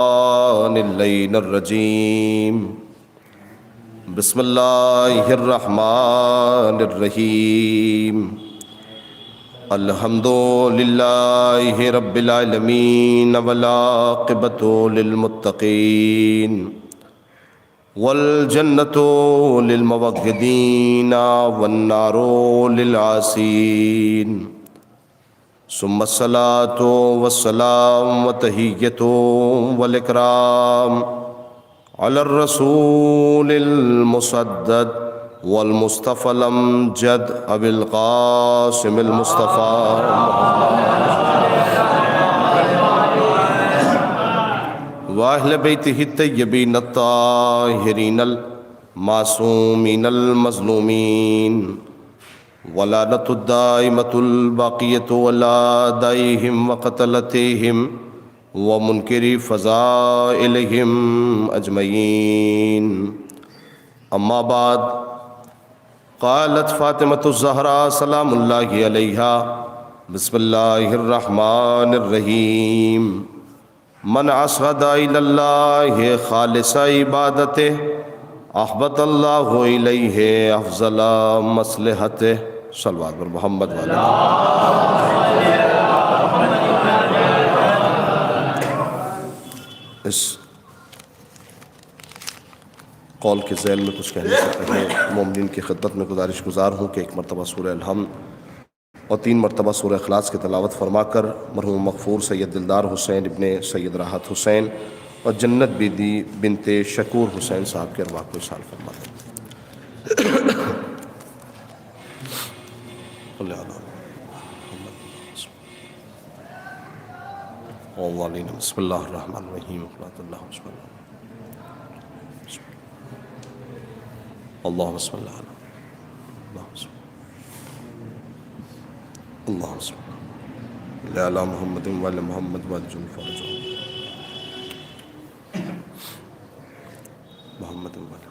الليل الرجيم بسم الله الرحمن الرحيم الحمد لله رب العالمين والعاقبة للمتقين والجنة للموحدين والنار للعاصين ثم الصلاة والسلام وتحية والإكرام على الرسول المصدد والمصطفى الأمجد أبي القاسم المصطفى وأهل بيته الطيبين الطاهرين المعصومين المظلومين ولعنة الدائمة الباقية على أعدائهم وقتلتهم ومنكر فضائلهم أجمعين. أما بعد، قالت فاطمة الزهراء سلام الله عليها بسم الله الرحمن الرحيم من أصعد إلى الله خالص عبادته احبط اللہ الیہ افضل مصلحته. صلوات پر محمد والے. اس قول کے ذیل میں کچھ کہنے سے پہلے مومنین کی خدمت میں گزارش گزار ہوں کہ ایک مرتبہ سورہ الحمد اور 3 مرتبہ سورہ اخلاص کی تلاوت فرما کر مرحوم مغفور سید دلدار حسین ابن سید راحت حسین اور جنت بیدی بنت شکور حسین صاحب کے ارواح کو اصال فرما دیں. بسم اللہ الرحمن الرحیم. اللہم صل علی محمد وعلی محمد وعلی جل فرجہ محمد وعلی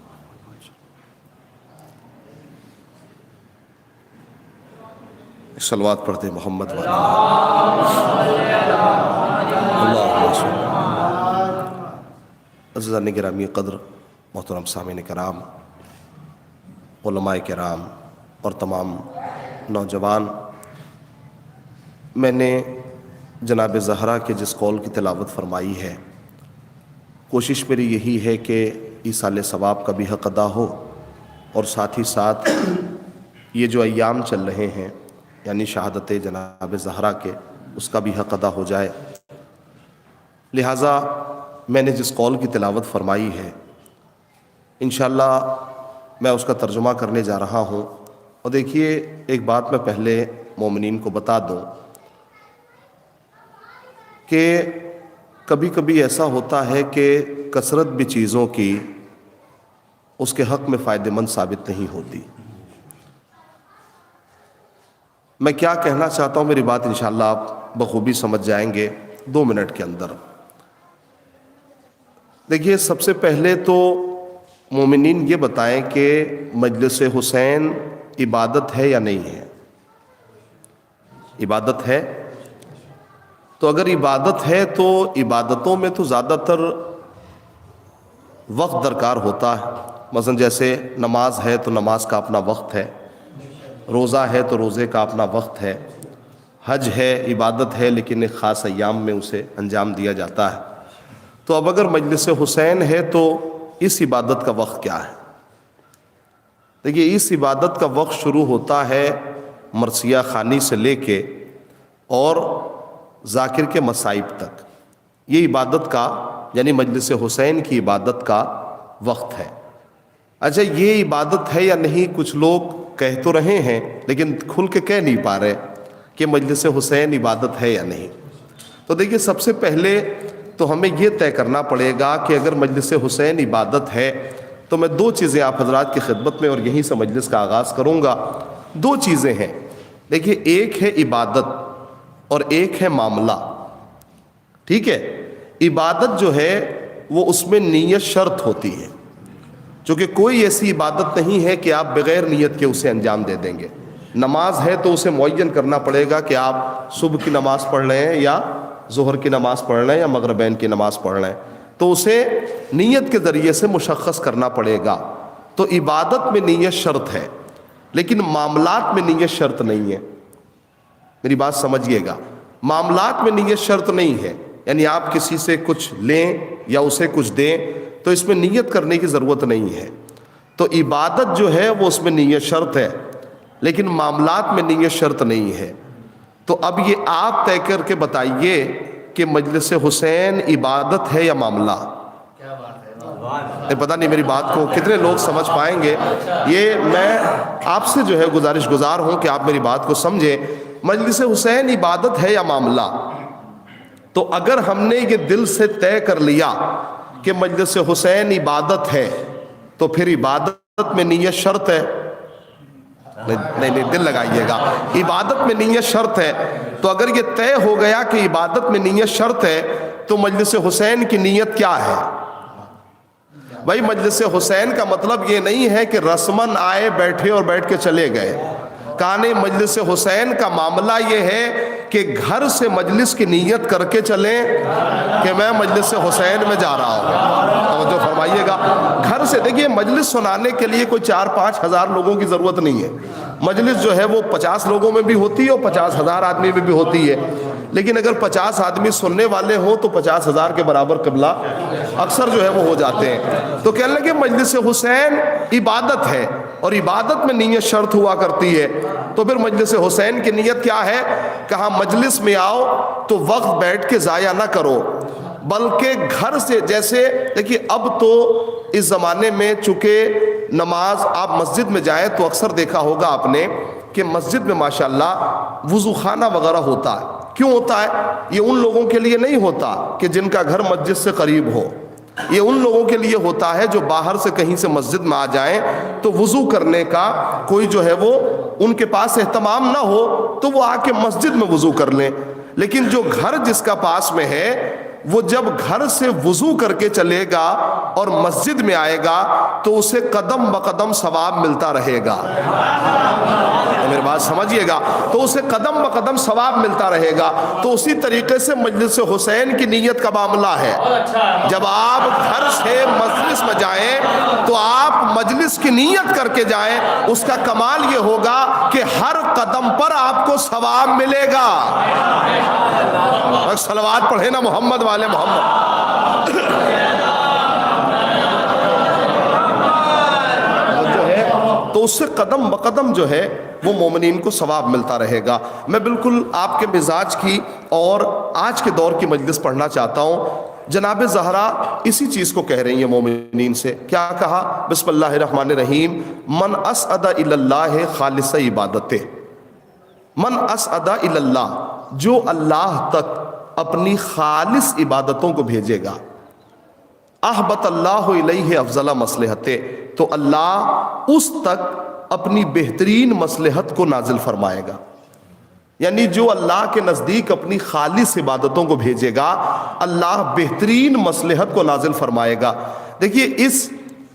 صلوات پڑھتے محمد وعلی اللہم صل. عزیزان گرامی قدر، محترم سامعین کرام، علماء کرام اور تمام نوجوان، میں نے جناب زہرا کے جس قول کی تلاوت فرمائی ہے، کوشش میری یہی ہے کہ ایصال ثواب کا بھی حق ادا ہو اور ساتھ ہی ساتھ یہ جو ایام چل رہے ہیں یعنی شہادت جناب زہرا کے، اس کا بھی حق ادا ہو جائے. لہٰذا میں نے جس قول کی تلاوت فرمائی ہے انشاءاللہ میں اس کا ترجمہ کرنے جا رہا ہوں. اور دیکھیے، ایک بات میں پہلے مومنین کو بتا دوں کہ کبھی کبھی ایسا ہوتا ہے کہ کثرت بھی چیزوں کی اس کے حق میں فائدہ مند ثابت نہیں ہوتی. میں کیا کہنا چاہتا ہوں، میری بات انشاءاللہ آپ بخوبی سمجھ جائیں گے 2 منٹ کے اندر. دیکھیے، سب سے پہلے تو مومنین یہ بتائیں کہ مجلس حسین عبادت ہے یا نہیں ہے؟ عبادت ہے؟ تو اگر عبادت ہے تو عبادتوں میں تو زیادہ تر وقت درکار ہوتا ہے. مثلا جیسے نماز ہے تو نماز کا اپنا وقت ہے، روزہ ہے تو روزے کا اپنا وقت ہے، حج ہے عبادت ہے لیکن ایک خاص ایام میں اسے انجام دیا جاتا ہے. تو اب اگر مجلس حسین ہے تو اس عبادت کا وقت کیا ہے؟ دیکھیے، اس عبادت کا وقت شروع ہوتا ہے مرثیہ خوانی سے لے کے اور ذاکر کے مصائب تک. یہ عبادت کا یعنی مجلس حسین کی عبادت کا وقت ہے. اچھا، یہ عبادت ہے یا نہیں؟ کچھ لوگ کہہ تو رہے ہیں لیکن کھل کے کہہ نہیں پا رہے کہ مجلس حسین عبادت ہے یا نہیں. تو دیکھیے، سب سے پہلے تو ہمیں یہ طے کرنا پڑے گا کہ اگر مجلس حسین عبادت ہے تو میں 2 چیزیں آپ حضرات کی خدمت میں اور یہیں سے مجلس کا آغاز کروں گا. 2 چیزیں ہیں. دیکھیے، ایک ہے عبادت اور ایک ہے معاملہ. ٹھیک ہے؟ عبادت جو ہے وہ اس میں نیت شرط ہوتی ہے، چونکہ کوئی ایسی عبادت نہیں ہے کہ آپ بغیر نیت کے اسے انجام دے دیں گے. نماز ہے تو اسے معین کرنا پڑے گا کہ آپ صبح کی نماز پڑھ رہے ہیں یا ظہر کی نماز پڑھ رہے ہیں یا مغربین کی نماز پڑھ رہے ہیں. تو اسے نیت کے ذریعے سے مشخص کرنا پڑے گا. تو عبادت میں نیت شرط ہے لیکن معاملات میں نیت شرط نہیں ہے. میری بات سمجھیے گا, معاملات میں نیت شرط نہیں ہے. یعنی آپ کسی سے کچھ لیں یا اسے کچھ دیں تو اس میں نیت کرنے کی ضرورت نہیں ہے. تو عبادت جو ہے وہ اس میں نیت شرط ہے لیکن معاملات میں نیت شرط نہیں ہے. تو اب یہ آپ طے کر کے بتائیے کہ مجلس حسین عبادت ہے یا معاملہ؟ پتہ نہیں میری بات کو کتنے لوگ سمجھ پائیں گے. یہ میں آپ سے جو ہے گزار ہوں کہ آپ میری بات کو سمجھیں. مجلس حسین عبادت ہے یا معاملہ؟ تو اگر ہم نے یہ دل سے طے کر لیا کہ مجلس حسین عبادت ہے تو پھر عبادت میں نیت شرط ہے. نہیں دل لگائیے گا, عبادت میں نیت شرط ہے. تو اگر یہ طے ہو گیا کہ عبادت میں نیت شرط ہے تو مجلس حسین کی نیت کیا ہے؟ بھائی مجلس حسین کا مطلب یہ نہیں ہے کہ رسمن آئے بیٹھے اور بیٹھ کے چلے گئے. کہانی مجلس حسین کا معاملہ یہ ہے کہ گھر سے مجلس کی نیت کر کے چلیں کہ میں مجلس حسین میں جا رہا ہوں. توجہ فرمائیے گا. گھر سے دیکھیے مجلس سنانے کے لیے کوئی 4-5 ہزار لوگوں کی ضرورت نہیں ہے. مجلس جو ہے وہ 50 لوگوں میں بھی ہوتی ہے اور 50,000 آدمی میں بھی ہوتی ہے. لیکن اگر 50 آدمی سننے والے ہوں تو 50,000 کے برابر قبلہ اکثر جو ہے وہ ہو جاتے ہیں. تو کہنے لگے مجلس حسین عبادت ہے اور عبادت میں نیت شرط ہوا کرتی ہے. تو پھر مجلس حسین کی نیت کیا ہے؟ کہاں مجلس میں آؤ تو وقت بیٹھ کے ضائع نہ کرو بلکہ گھر سے, جیسے دیکھیے اب تو اس زمانے میں چونکہ نماز آپ مسجد میں جائیں تو اکثر دیکھا ہوگا آپ نے کہ مسجد میں ماشاءاللہ وضو خانہ وغیرہ ہوتا ہے. کیوں ہوتا ہے؟ یہ ان لوگوں کے لیے نہیں ہوتا کہ جن کا گھر مسجد سے قریب ہو, یہ ان لوگوں کے لیے ہوتا ہے جو باہر سے کہیں سے مسجد میں آ جائیں تو وضو کرنے کا کوئی جو ہے وہ ان کے پاس اہتمام نہ ہو تو وہ آ کے مسجد میں وضو کر لیں. لیکن جو گھر جس کا پاس میں ہے وہ جب گھر سے وضو کر کے چلے گا اور مسجد میں آئے گا تو اسے قدم بقدم ثواب ملتا رہے گا. میری بات سمجھیے گا, تو اسے قدم بقدم ثواب ملتا رہے گا. تو اسی طریقے سے مجلس حسین کی نیت کا معاملہ ہے. جب آپ گھر سے مجلس میں جائیں تو آپ مجلس کی نیت کر کے جائیں. اس کا کمال یہ ہوگا کہ ہر قدم پر آپ کو ثواب ملے گا. صلوات پڑھے نا محمد والے محمد. جو ہے تو اس سے قدم بقدم جو ہے وہ مومنین کو ثواب ملتا رہے گا. میں بالکل آپ کے مزاج کی اور آج کے دور کی مجلس پڑھنا چاہتا ہوں. جناب زہرا اسی چیز کو کہہ رہی ہیں مومنین سے. کیا کہا؟ بسم اللہ الرحمن الرحیم, من اسعد الی اللہ خالص عبادت. من اسعد الی اللہ, جو اللہ تک اپنی خالص عبادتوں کو بھیجے گا. احبط اللہ الیہ افضل مصلحت, تو اللہ اس تک اپنی بہترین مصلحت کو نازل فرمائے گا. یعنی جو اللہ کے نزدیک اپنی خالص عبادتوں کو بھیجے گا اللہ بہترین مصلحت کو نازل فرمائے گا. دیکھیے اس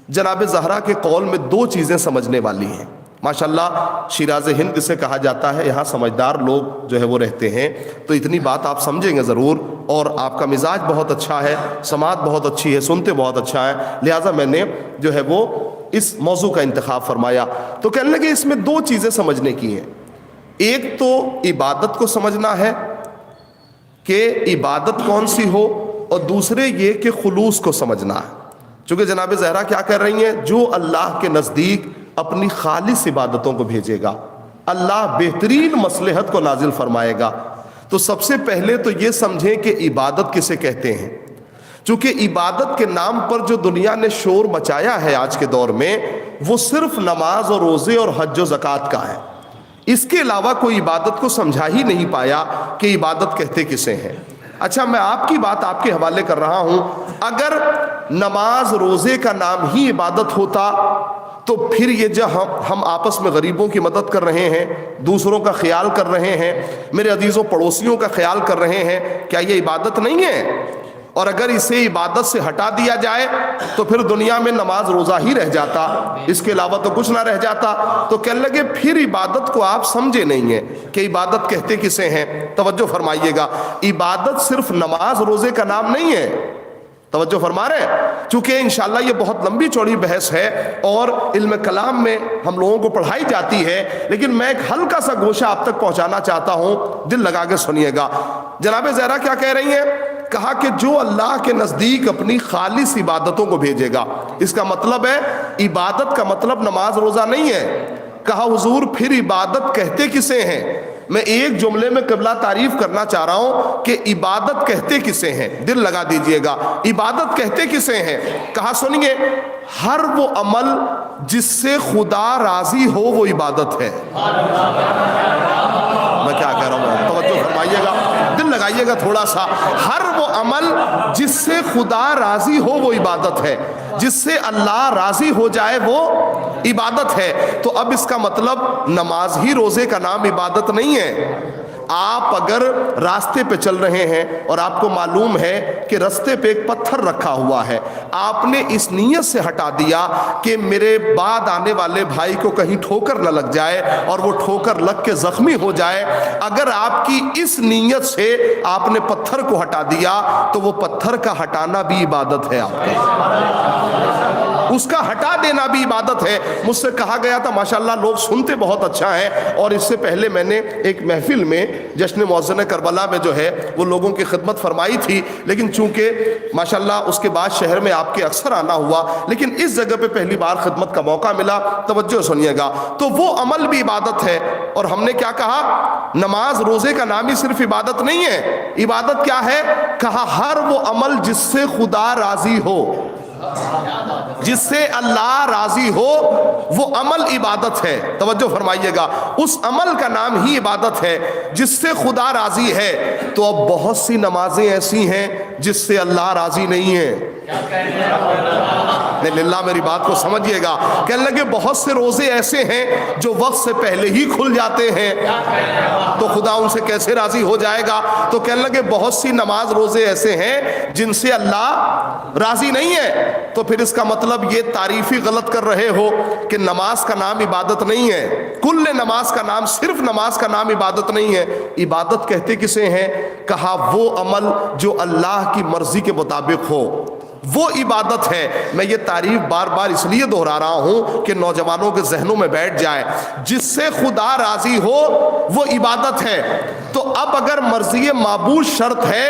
جناب زہرا کے قول میں 2 چیزیں سمجھنے والی ہیں. ماشاءاللہ شیراز ہند سے کہا جاتا ہے, یہاں سمجھدار لوگ جو ہے وہ رہتے ہیں, تو اتنی بات آپ سمجھیں گے ضرور. اور آپ کا مزاج بہت اچھا ہے, سماعت بہت اچھی ہے, سنتے بہت اچھا ہے, لہٰذا میں نے جو ہے وہ اس موضوع کا انتخاب فرمایا. تو کہنے لگے اس میں 2 چیزیں سمجھنے کی ہیں. ایک تو عبادت کو سمجھنا ہے کہ عبادت کون سی ہو, اور دوسرے یہ کہ خلوص کو سمجھنا ہے. چونکہ جناب زہرا کیا کر رہی ہیں, جو اللہ کے نزدیک اپنی خالص عبادتوں کو بھیجے گا اللہ بہترین مصلحت کو نازل فرمائے گا. تو سب سے پہلے تو یہ سمجھیں کہ عبادت کسے کہتے ہیں. چونکہ عبادت کے نام پر جو دنیا نے شور مچایا ہے آج کے دور میں وہ صرف نماز اور روزے اور حج و زکوٰۃ کا ہے. اس کے علاوہ کوئی عبادت کو سمجھا ہی نہیں پایا کہ عبادت کہتے کسے ہیں. اچھا میں آپ کی بات آپ کے حوالے کر رہا ہوں. اگر نماز روزے کا نام ہی عبادت ہوتا تو پھر یہ جب ہم آپس میں غریبوں کی مدد کر رہے ہیں, دوسروں کا خیال کر رہے ہیں, میرے عزیزوں پڑوسیوں کا خیال کر رہے ہیں, کیا یہ عبادت نہیں ہے؟ اور اگر اسے عبادت سے ہٹا دیا جائے تو پھر دنیا میں نماز روزہ ہی رہ جاتا, اس کے علاوہ تو کچھ نہ رہ جاتا. تو کہنے لگے پھر عبادت کو آپ سمجھے نہیں ہیں کہ عبادت کہتے کسے ہیں. توجہ فرمائیے گا, عبادت صرف نماز روزے کا نام نہیں ہے. توجہ فرما رہے ہیں؟ چونکہ انشاءاللہ یہ بہت لمبی چوڑی بحث ہے اور علم کلام میں ہم لوگوں کو پڑھائی جاتی ہے، لیکن میں ایک ہلکا سا گوشہ آپ تک پہنچانا چاہتا ہوں، دل لگا کے سنیے گا۔ جناب زہرا کیا کہہ رہی ہیں؟ کہا کہ جو اللہ کے نزدیک اپنی خالص عبادتوں کو بھیجے گا، اس کا مطلب ہے عبادت کا مطلب نماز روزہ نہیں ہے۔ کہا حضور پھر عبادت کہتے کسے ہیں؟ میں ایک جملے میں قبلہ تعریف کرنا چاہ رہا ہوں کہ عبادت کہتے کسے ہیں، دل لگا دیجئے گا، عبادت کہتے کسے ہیں؟ کہا سنیے، ہر وہ عمل جس سے خدا راضی ہو وہ عبادت ہے۔ میں کیا کہہ رہا ہوں، توجہ فرمائیے گا، دل لگائیے گا تھوڑا سا۔ ہر وہ عمل جس سے خدا راضی ہو وہ عبادت ہے، جس سے اللہ راضی ہو جائے وہ عبادت ہے۔ تو اب اس کا مطلب نماز ہی روزے کا نام عبادت نہیں ہے۔ آپ اگر راستے پہ چل رہے ہیں اور آپ کو معلوم ہے کہ راستے پہ ایک پتھر رکھا ہوا ہے، آپ نے اس نیت سے ہٹا دیا کہ میرے بعد آنے والے بھائی کو کہیں ٹھوکر نہ لگ جائے اور وہ ٹھوکر لگ کے زخمی ہو جائے، اگر آپ کی اس نیت سے آپ نے پتھر کو ہٹا دیا تو وہ پتھر کا ہٹانا بھی عبادت ہے، آپ کا اس کا ہٹا دینا بھی عبادت ہے۔ مجھ سے کہا گیا تھا، ماشاءاللہ لوگ سنتے بہت اچھا ہے، اور اس سے پہلے میں نے ایک محفل میں جشن مؤذن کربلا میں جو ہے وہ لوگوں کی خدمت فرمائی تھی، لیکن چونکہ ماشاءاللہ اس کے بعد شہر میں آپ کے اکثر آنا ہوا، لیکن اس جگہ پہ پہلی بار خدمت کا موقع ملا۔ توجہ سنیے گا، تو وہ عمل بھی عبادت ہے۔ اور ہم نے کیا کہا؟ نماز روزے کا نام ہی صرف عبادت نہیں ہے۔ عبادت کیا ہے؟ کہا ہر وہ عمل جس سے خدا راضی ہو، جس سے اللہ راضی ہو وہ عمل عبادت ہے۔ توجہ فرمائیے گا، اس عمل کا نام ہی عبادت ہے جس سے خدا راضی ہے۔ تو اب بہت سی نمازیں ایسی ہیں جس سے اللہ راضی نہیں ہے۔ للہ میری بات کو سمجھیے گا، کہنے لگے بہت سے روزے ایسے ہیں جو وقت سے پہلے ہی کھل جاتے ہیں، تو خدا ان سے کیسے راضی ہو جائے گا؟ تو کہنے لگے بہت سی نماز روزے ایسے ہیں جن سے اللہ راضی نہیں ہے۔ تو پھر اس کا مطلب یہ تعریفی غلط کر رہے ہو کہ نماز کا نام عبادت نہیں ہے، کل نماز کا نام، صرف نماز کا نام عبادت نہیں ہے۔ عبادت کہتے کسے ہیں؟ کہا وہ عمل جو اللہ کی مرضی کے مطابق ہو وہ عبادت ہے۔ میں یہ تعریف بار بار اس لیے دہرا رہا ہوں کہ نوجوانوں کے ذہنوں میں بیٹھ جائے، جس سے خدا راضی ہو وہ عبادت ہے۔ تو اب اگر مرضی معبود شرط ہے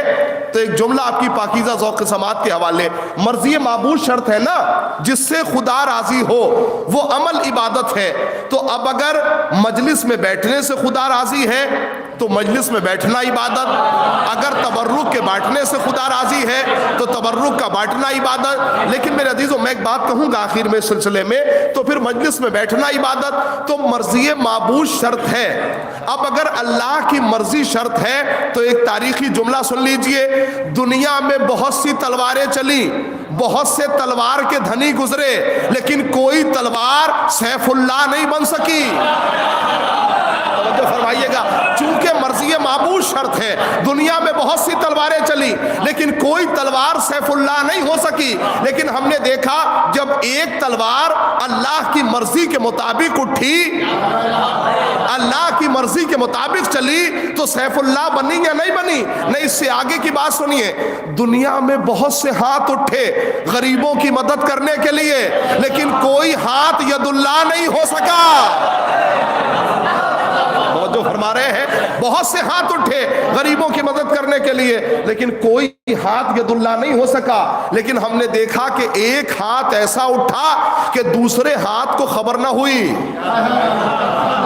تو ایک جملہ آپ کی پاکیزہ ذوق سماعت کے حوالے، مرضی معبود شرط ہے نا، جس سے خدا راضی ہو وہ عمل عبادت ہے۔ تو اب اگر مجلس میں بیٹھنے سے خدا راضی ہے تو مجلس میں بیٹھنا عبادت، اگر تبرک کے بانٹنے سے خدا راضی ہے تو تبرک کا بانٹنا عبادت۔ لیکن میرے عزیزوں میں ایک بات کہوں گا آخر میں اس سلسلے میں، تو پھر مجلس میں بیٹھنا عبادت تو مرضی معبود شرط ہے۔ اب اگر اللہ کی مرضی شرط ہے تو ایک تاریخی جملہ سن لیجئے، دنیا میں بہت سی تلواریں چلی، بہت سے تلوار کے دھنی گزرے، لیکن کوئی تلوار سیف اللہ نہیں بن سکی۔ توجہ فرمائیے گا، چونکہ مرضی معبود شرط ہے، دنیا میں بہت سی تلواریں چلی لیکن کوئی تلوار سیف اللہ نہیں ہو سکی۔ لیکن ہم نے دیکھا جب ایک تلوار اللہ کی مرضی کے مطابق اٹھی، اللہ کی مرضی کے مطابق چلی، تو سیف اللہ بنی یا نہیں بنی؟ نہیں، اس سے آگے کی بات سنیے، دنیا میں بہت سے ہاتھ اٹھے غریبوں کی مدد کرنے کے لیے، لیکن کوئی ہاتھ ید اللہ نہیں ہو سکا۔ جو فرما رہے ہیں، بہت سے ہاتھ اٹھے غریبوں کی مدد کرنے کے لیے، لیکن کوئی ہاتھ ید اللہ نہیں ہو سکا۔ لیکن ہم نے دیکھا کہ ایک ہاتھ ایسا اٹھا کہ دوسرے ہاتھ کو خبر نہ ہوئی۔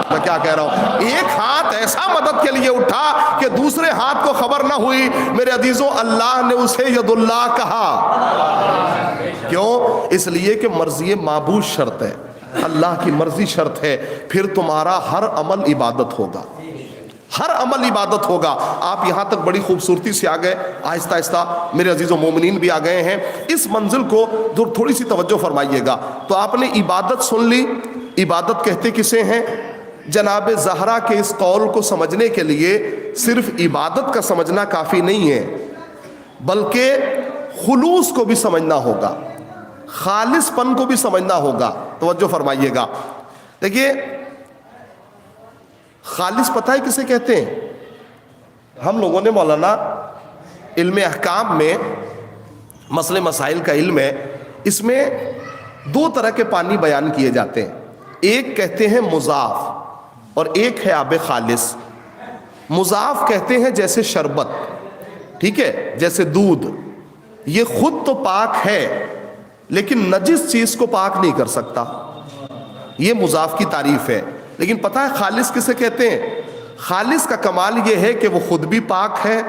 میں کیا کہہ رہا ہوں؟ ایک ہاتھ ایسا مدد کے لیے اٹھا کہ دوسرے ہاتھ کو خبر نہ ہوئی۔ میرے عزیزوں، اللہ نے اسے ید اللہ کہا۔ کیوں؟ اس لیے کہ مرضی معبود شرط ہے، اللہ کی مرضی شرط ہے، پھر تمہارا ہر عمل عبادت ہوگا، ہر عمل عبادت ہوگا۔ آپ یہاں تک بڑی خوبصورتی سے آ گئے، آہستہ آہستہ میرے عزیز و مومنین بھی آ گئے ہیں۔ اس منزل کو تھوڑی سی توجہ فرمائیے گا۔ تو آپ نے عبادت سن لی، عبادت کہتے کسے ہیں؟ جناب زہرا کے اس قول کو سمجھنے کے لیے صرف عبادت کا سمجھنا کافی نہیں ہے، بلکہ خلوص کو بھی سمجھنا ہوگا، خالص پن کو بھی سمجھنا ہوگا۔ توجہ فرمائیے گا، دیکھیے خالص پتہ ہے کسے کہتے ہیں؟ ہم لوگوں نے مولانا علم احکام میں مسئلے مسائل کا علم ہے، اس میں دو طرح کے پانی بیان کیے جاتے ہیں، ایک کہتے ہیں مضاف اور ایک ہے آب خالص۔ مضاف کہتے ہیں جیسے شربت، ٹھیک ہے، جیسے دودھ، یہ خود تو پاک ہے لیکن نجس چیز کو پاک نہیں کر سکتا، یہ مضاف کی تعریف ہے۔ لیکن پتہ ہے خالص کسے کہتے ہیں؟ خالص کا کمال یہ ہے کہ وہ خود بھی پاک ہے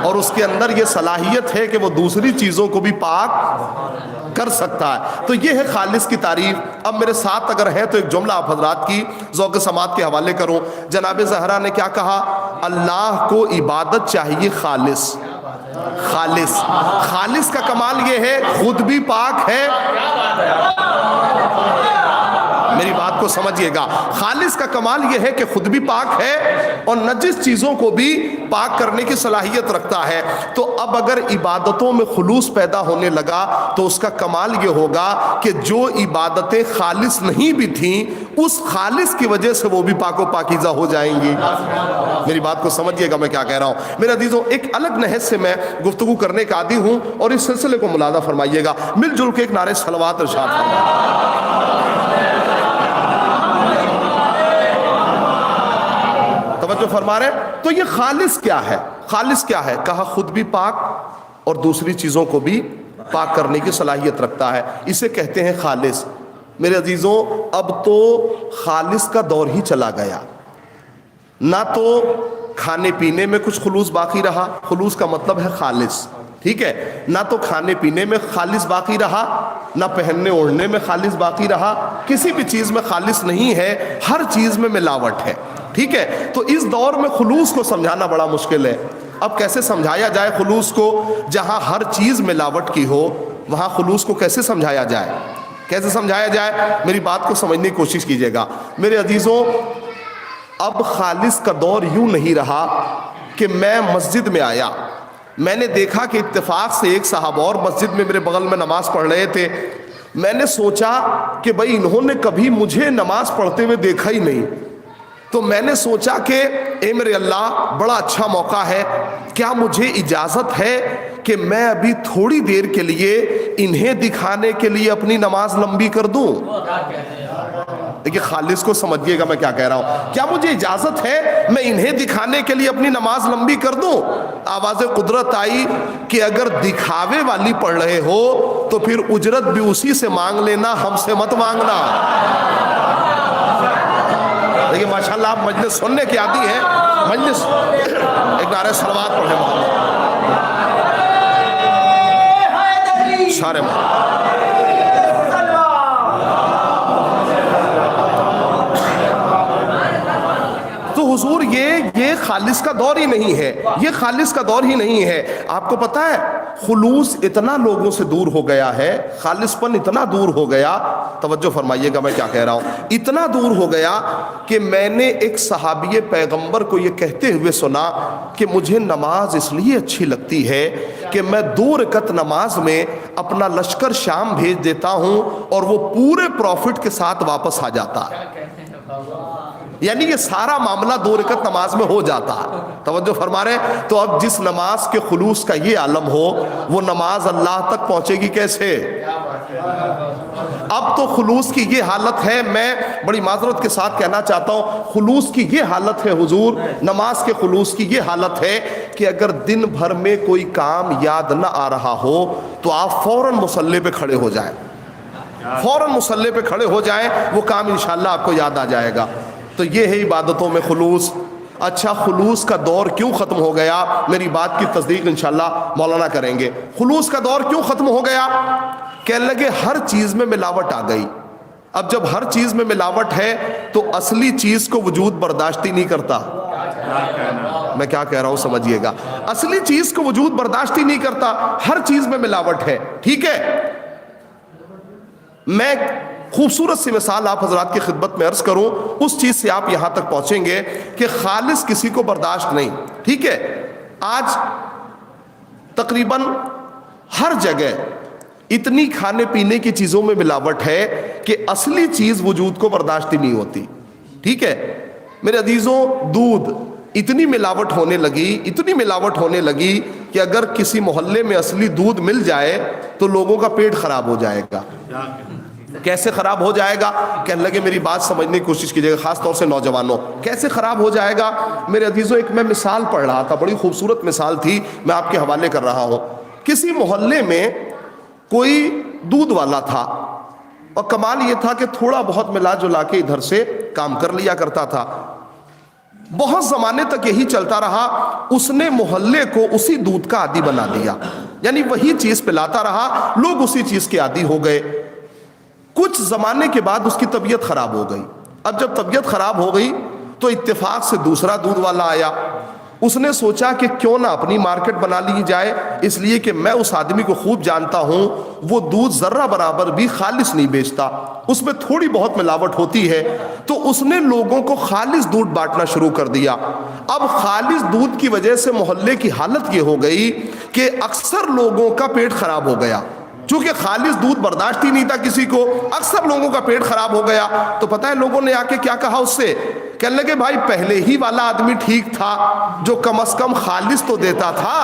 اور اس کے اندر یہ صلاحیت ہے کہ وہ دوسری چیزوں کو بھی پاک کر سکتا ہے، تو یہ ہے خالص کی تعریف۔ اب میرے ساتھ اگر ہے تو ایک جملہ آپ حضرات کی ذوق سماعت کے حوالے کروں۔ جناب زہرا نے کیا کہا؟ اللہ کو عبادت چاہیے خالص۔ خالص، خالص کا کمال یہ ہے خود بھی پاک ہے، میری بات کو سمجھیے گا، خالص کا کمال یہ ہے کہ خود بھی پاک ہے اور نجس چیزوں کو بھی پاک کرنے کی صلاحیت رکھتا ہے۔ تو اب اگر عبادتوں میں خلوص پیدا ہونے لگا تو اس کا کمال یہ ہوگا کہ جو عبادتیں خالص نہیں بھی تھیں اس خالص کی وجہ سے وہ بھی پاک و پاکیزہ ہو جائیں گی۔ میری بات کو سمجھیے گا میں کیا کہہ رہا ہوں۔ میرے عزیزوں، ایک الگ نہج سے میں گفتگو کرنے کا عادی ہوں اور اس سلسلے کو ملاحظہ فرمائیے گا، مل جل کے ایک نعرہ صلوات ارشاد فرمائیے۔ توجہ فرما رہے ہیں؟ تو یہ خالص کیا ہے؟ خالص کیا ہے؟ کہا خود بھی پاک اور دوسری چیزوں کو بھی پاک کرنے کی صلاحیت رکھتا ہے، اسے کہتے ہیں خالص۔ میرے عزیزوں، اب تو خالص کا دور ہی چلا گیا، نہ تو کھانے پینے میں کچھ خلوص باقی رہا، خلوص کا مطلب ہے خالص، ٹھیک ہے، نہ تو کھانے پینے میں خالص باقی رہا، نہ پہننے اوڑھنے میں خالص باقی رہا، کسی بھی چیز میں خالص نہیں ہے، ہر چیز میں ملاوٹ ہے، ٹھیک ہے۔ تو اس دور میں خلوص کو سمجھانا بڑا مشکل ہے۔ اب کیسے سمجھایا جائے خلوص کو؟ جہاں ہر چیز ملاوٹ کی ہو وہاں خلوص کو کیسے سمجھایا جائے؟ کیسے سمجھایا جائے؟ میری بات کو سمجھنے کی کوشش کیجیے گا۔ میرے عزیزوں، اب خالص کا دور یوں نہیں رہا کہ میں مسجد میں آیا، میں نے دیکھا کہ اتفاق سے ایک صاحب اور مسجد میں میرے بغل میں نماز پڑھ رہے تھے، میں نے سوچا کہ بھئی انہوں نے کبھی مجھے نماز پڑھتے ہوئے دیکھا ہی نہیں، تو میں نے سوچا کہ اے میرے اللہ، بڑا اچھا موقع ہے، کیا مجھے اجازت ہے کہ میں ابھی تھوڑی دیر کے لیے انہیں دکھانے کے لیے اپنی نماز لمبی کر دوں؟ دیکھیے خالص کو سمجھیے گا میں کیا کہہ رہا ہوں، کیا مجھے اجازت ہے میں انہیں دکھانے کے لیے اپنی نماز لمبی کر دوں؟ آواز قدرت آئی کہ اگر دکھاوے والی پڑھ رہے ہو تو پھر اجرت بھی اسی سے مانگ لینا، ہم سے مت مانگنا۔ دیکھیے ماشاءاللہ آپ مجلس سننے کی عادی ہیں، مجلس ایک نعرہ صلوات پڑھیں محمد سارے تو حضور یہ خالص کا دور ہی نہیں ہے، یہ خالص کا دور ہی نہیں ہے۔ آپ کو پتا ہے خلوص اتنا لوگوں سے دور ہو گیا ہے، خالص پن اتنا دور ہو گیا، توجہ فرمائیے گا میں کیا کہہ رہا ہوں، اتنا دور ہو گیا کہ میں نے ایک صحابی پیغمبر کو یہ کہتے ہوئے سنا کہ مجھے نماز اس لیے اچھی لگتی ہے کہ میں 2 رکعت نماز میں اپنا لشکر شام بھیج دیتا ہوں اور وہ پورے پروفٹ کے ساتھ واپس آ جاتا ہے، یعنی یہ سارا معاملہ 2 رکعت نماز میں ہو جاتا ہے۔ توجہ فرما رہے ہیں؟ تو اب جس نماز کے خلوص کا یہ عالم ہو وہ نماز اللہ تک پہنچے گی کیسے؟ اب تو خلوص کی یہ حالت ہے، میں بڑی معذرت کے ساتھ کہنا چاہتا ہوں، خلوص کی یہ حالت ہے حضور، نماز کے خلوص کی یہ حالت ہے کہ اگر دن بھر میں کوئی کام یاد نہ آ رہا ہو تو آپ فوراً مصلی پہ کھڑے ہو جائیں، فوراً مصلی پہ کھڑے ہو جائیں، وہ کام انشاءاللہ آپ کو یاد آ جائے گا۔ تو یہ ہے عبادتوں میں خلوص۔ اچھا خلوص کا دور کیوں ختم ہو گیا؟ میری بات کی تصدیق انشاءاللہ مولانا کریں گے۔ خلوص کا دور کیوں ختم ہو گیا؟ کہنے لگے ہر چیز میں ملاوٹ آ گئی۔ اب جب ہر چیز میں ملاوٹ ہے تو اصلی چیز کو وجود برداشت ہی نہیں کرتا۔ میں کیا کہہ رہا ہوں سمجھیے گا، اصلی چیز کو وجود برداشت ہی نہیں کرتا، ہر چیز میں ملاوٹ ہے، ٹھیک ہے۔ میں خوبصورت سی مثال آپ حضرات کی خدمت میں عرض کروں، اس چیز سے آپ یہاں تک پہنچیں گے کہ خالص کسی کو برداشت نہیں، ٹھیک ہے۔ آج تقریباً ہر جگہ اتنی کھانے پینے کی چیزوں میں ملاوٹ ہے کہ اصلی چیز وجود کو برداشت ہی نہیں ہوتی، ٹھیک ہے۔ میرے عزیزوں، دودھ اتنی ملاوٹ ہونے لگی کہ اگر کسی محلے میں اصلی دودھ مل جائے تو لوگوں کا پیٹ خراب ہو جائے گا. کیسے خراب ہو جائے گا؟ کہنے لگے میری بات سمجھنے کی کوشش کیجیے گا، خاص طور سے نوجوانوں. کیسے خراب ہو جائے گا؟ میرے عزیزوں، ایک میں مثال پڑھ رہا تھا، بڑی خوبصورت مثال تھی، میں آپ کے حوالے کر رہا ہوں. کسی محلے میں کوئی دودھ والا تھا، اور کمال یہ تھا کہ تھوڑا بہت ملا جلا کے ادھر سے کام کر لیا کرتا تھا. بہت زمانے تک یہی چلتا رہا. اس نے محلے کو اسی دودھ کا عادی بنا دیا، یعنی وہی چیز پلاتا رہا، لوگ اسی چیز کے عادی ہو گئے. کچھ زمانے کے بعد اس کی طبیعت خراب ہو گئی. اب جب طبیعت خراب ہو گئی تو اتفاق سے دوسرا دودھ والا آیا. اس نے سوچا کہ کیوں نہ اپنی مارکیٹ بنا لی جائے، اس لیے کہ میں اس آدمی کو خوب جانتا ہوں، وہ دودھ ذرہ برابر بھی خالص نہیں بیچتا، اس میں تھوڑی بہت ملاوٹ ہوتی ہے. تو اس نے لوگوں کو خالص دودھ بانٹنا شروع کر دیا. اب خالص دودھ کی وجہ سے محلے کی حالت یہ ہو گئی کہ اکثر لوگوں کا پیٹ خراب ہو گیا. چونکہ خالص دودھ برداشت ہی نہیں تھا کسی کو، اکثر لوگوں کا پیٹ خراب ہو گیا. تو پتہ ہے لوگوں نے آ کے کیا کہا اس سے؟ کہنے لگے بھائی پہلے ہی والا آدمی ٹھیک تھا جو کم از کم خالص تو دیتا تھا.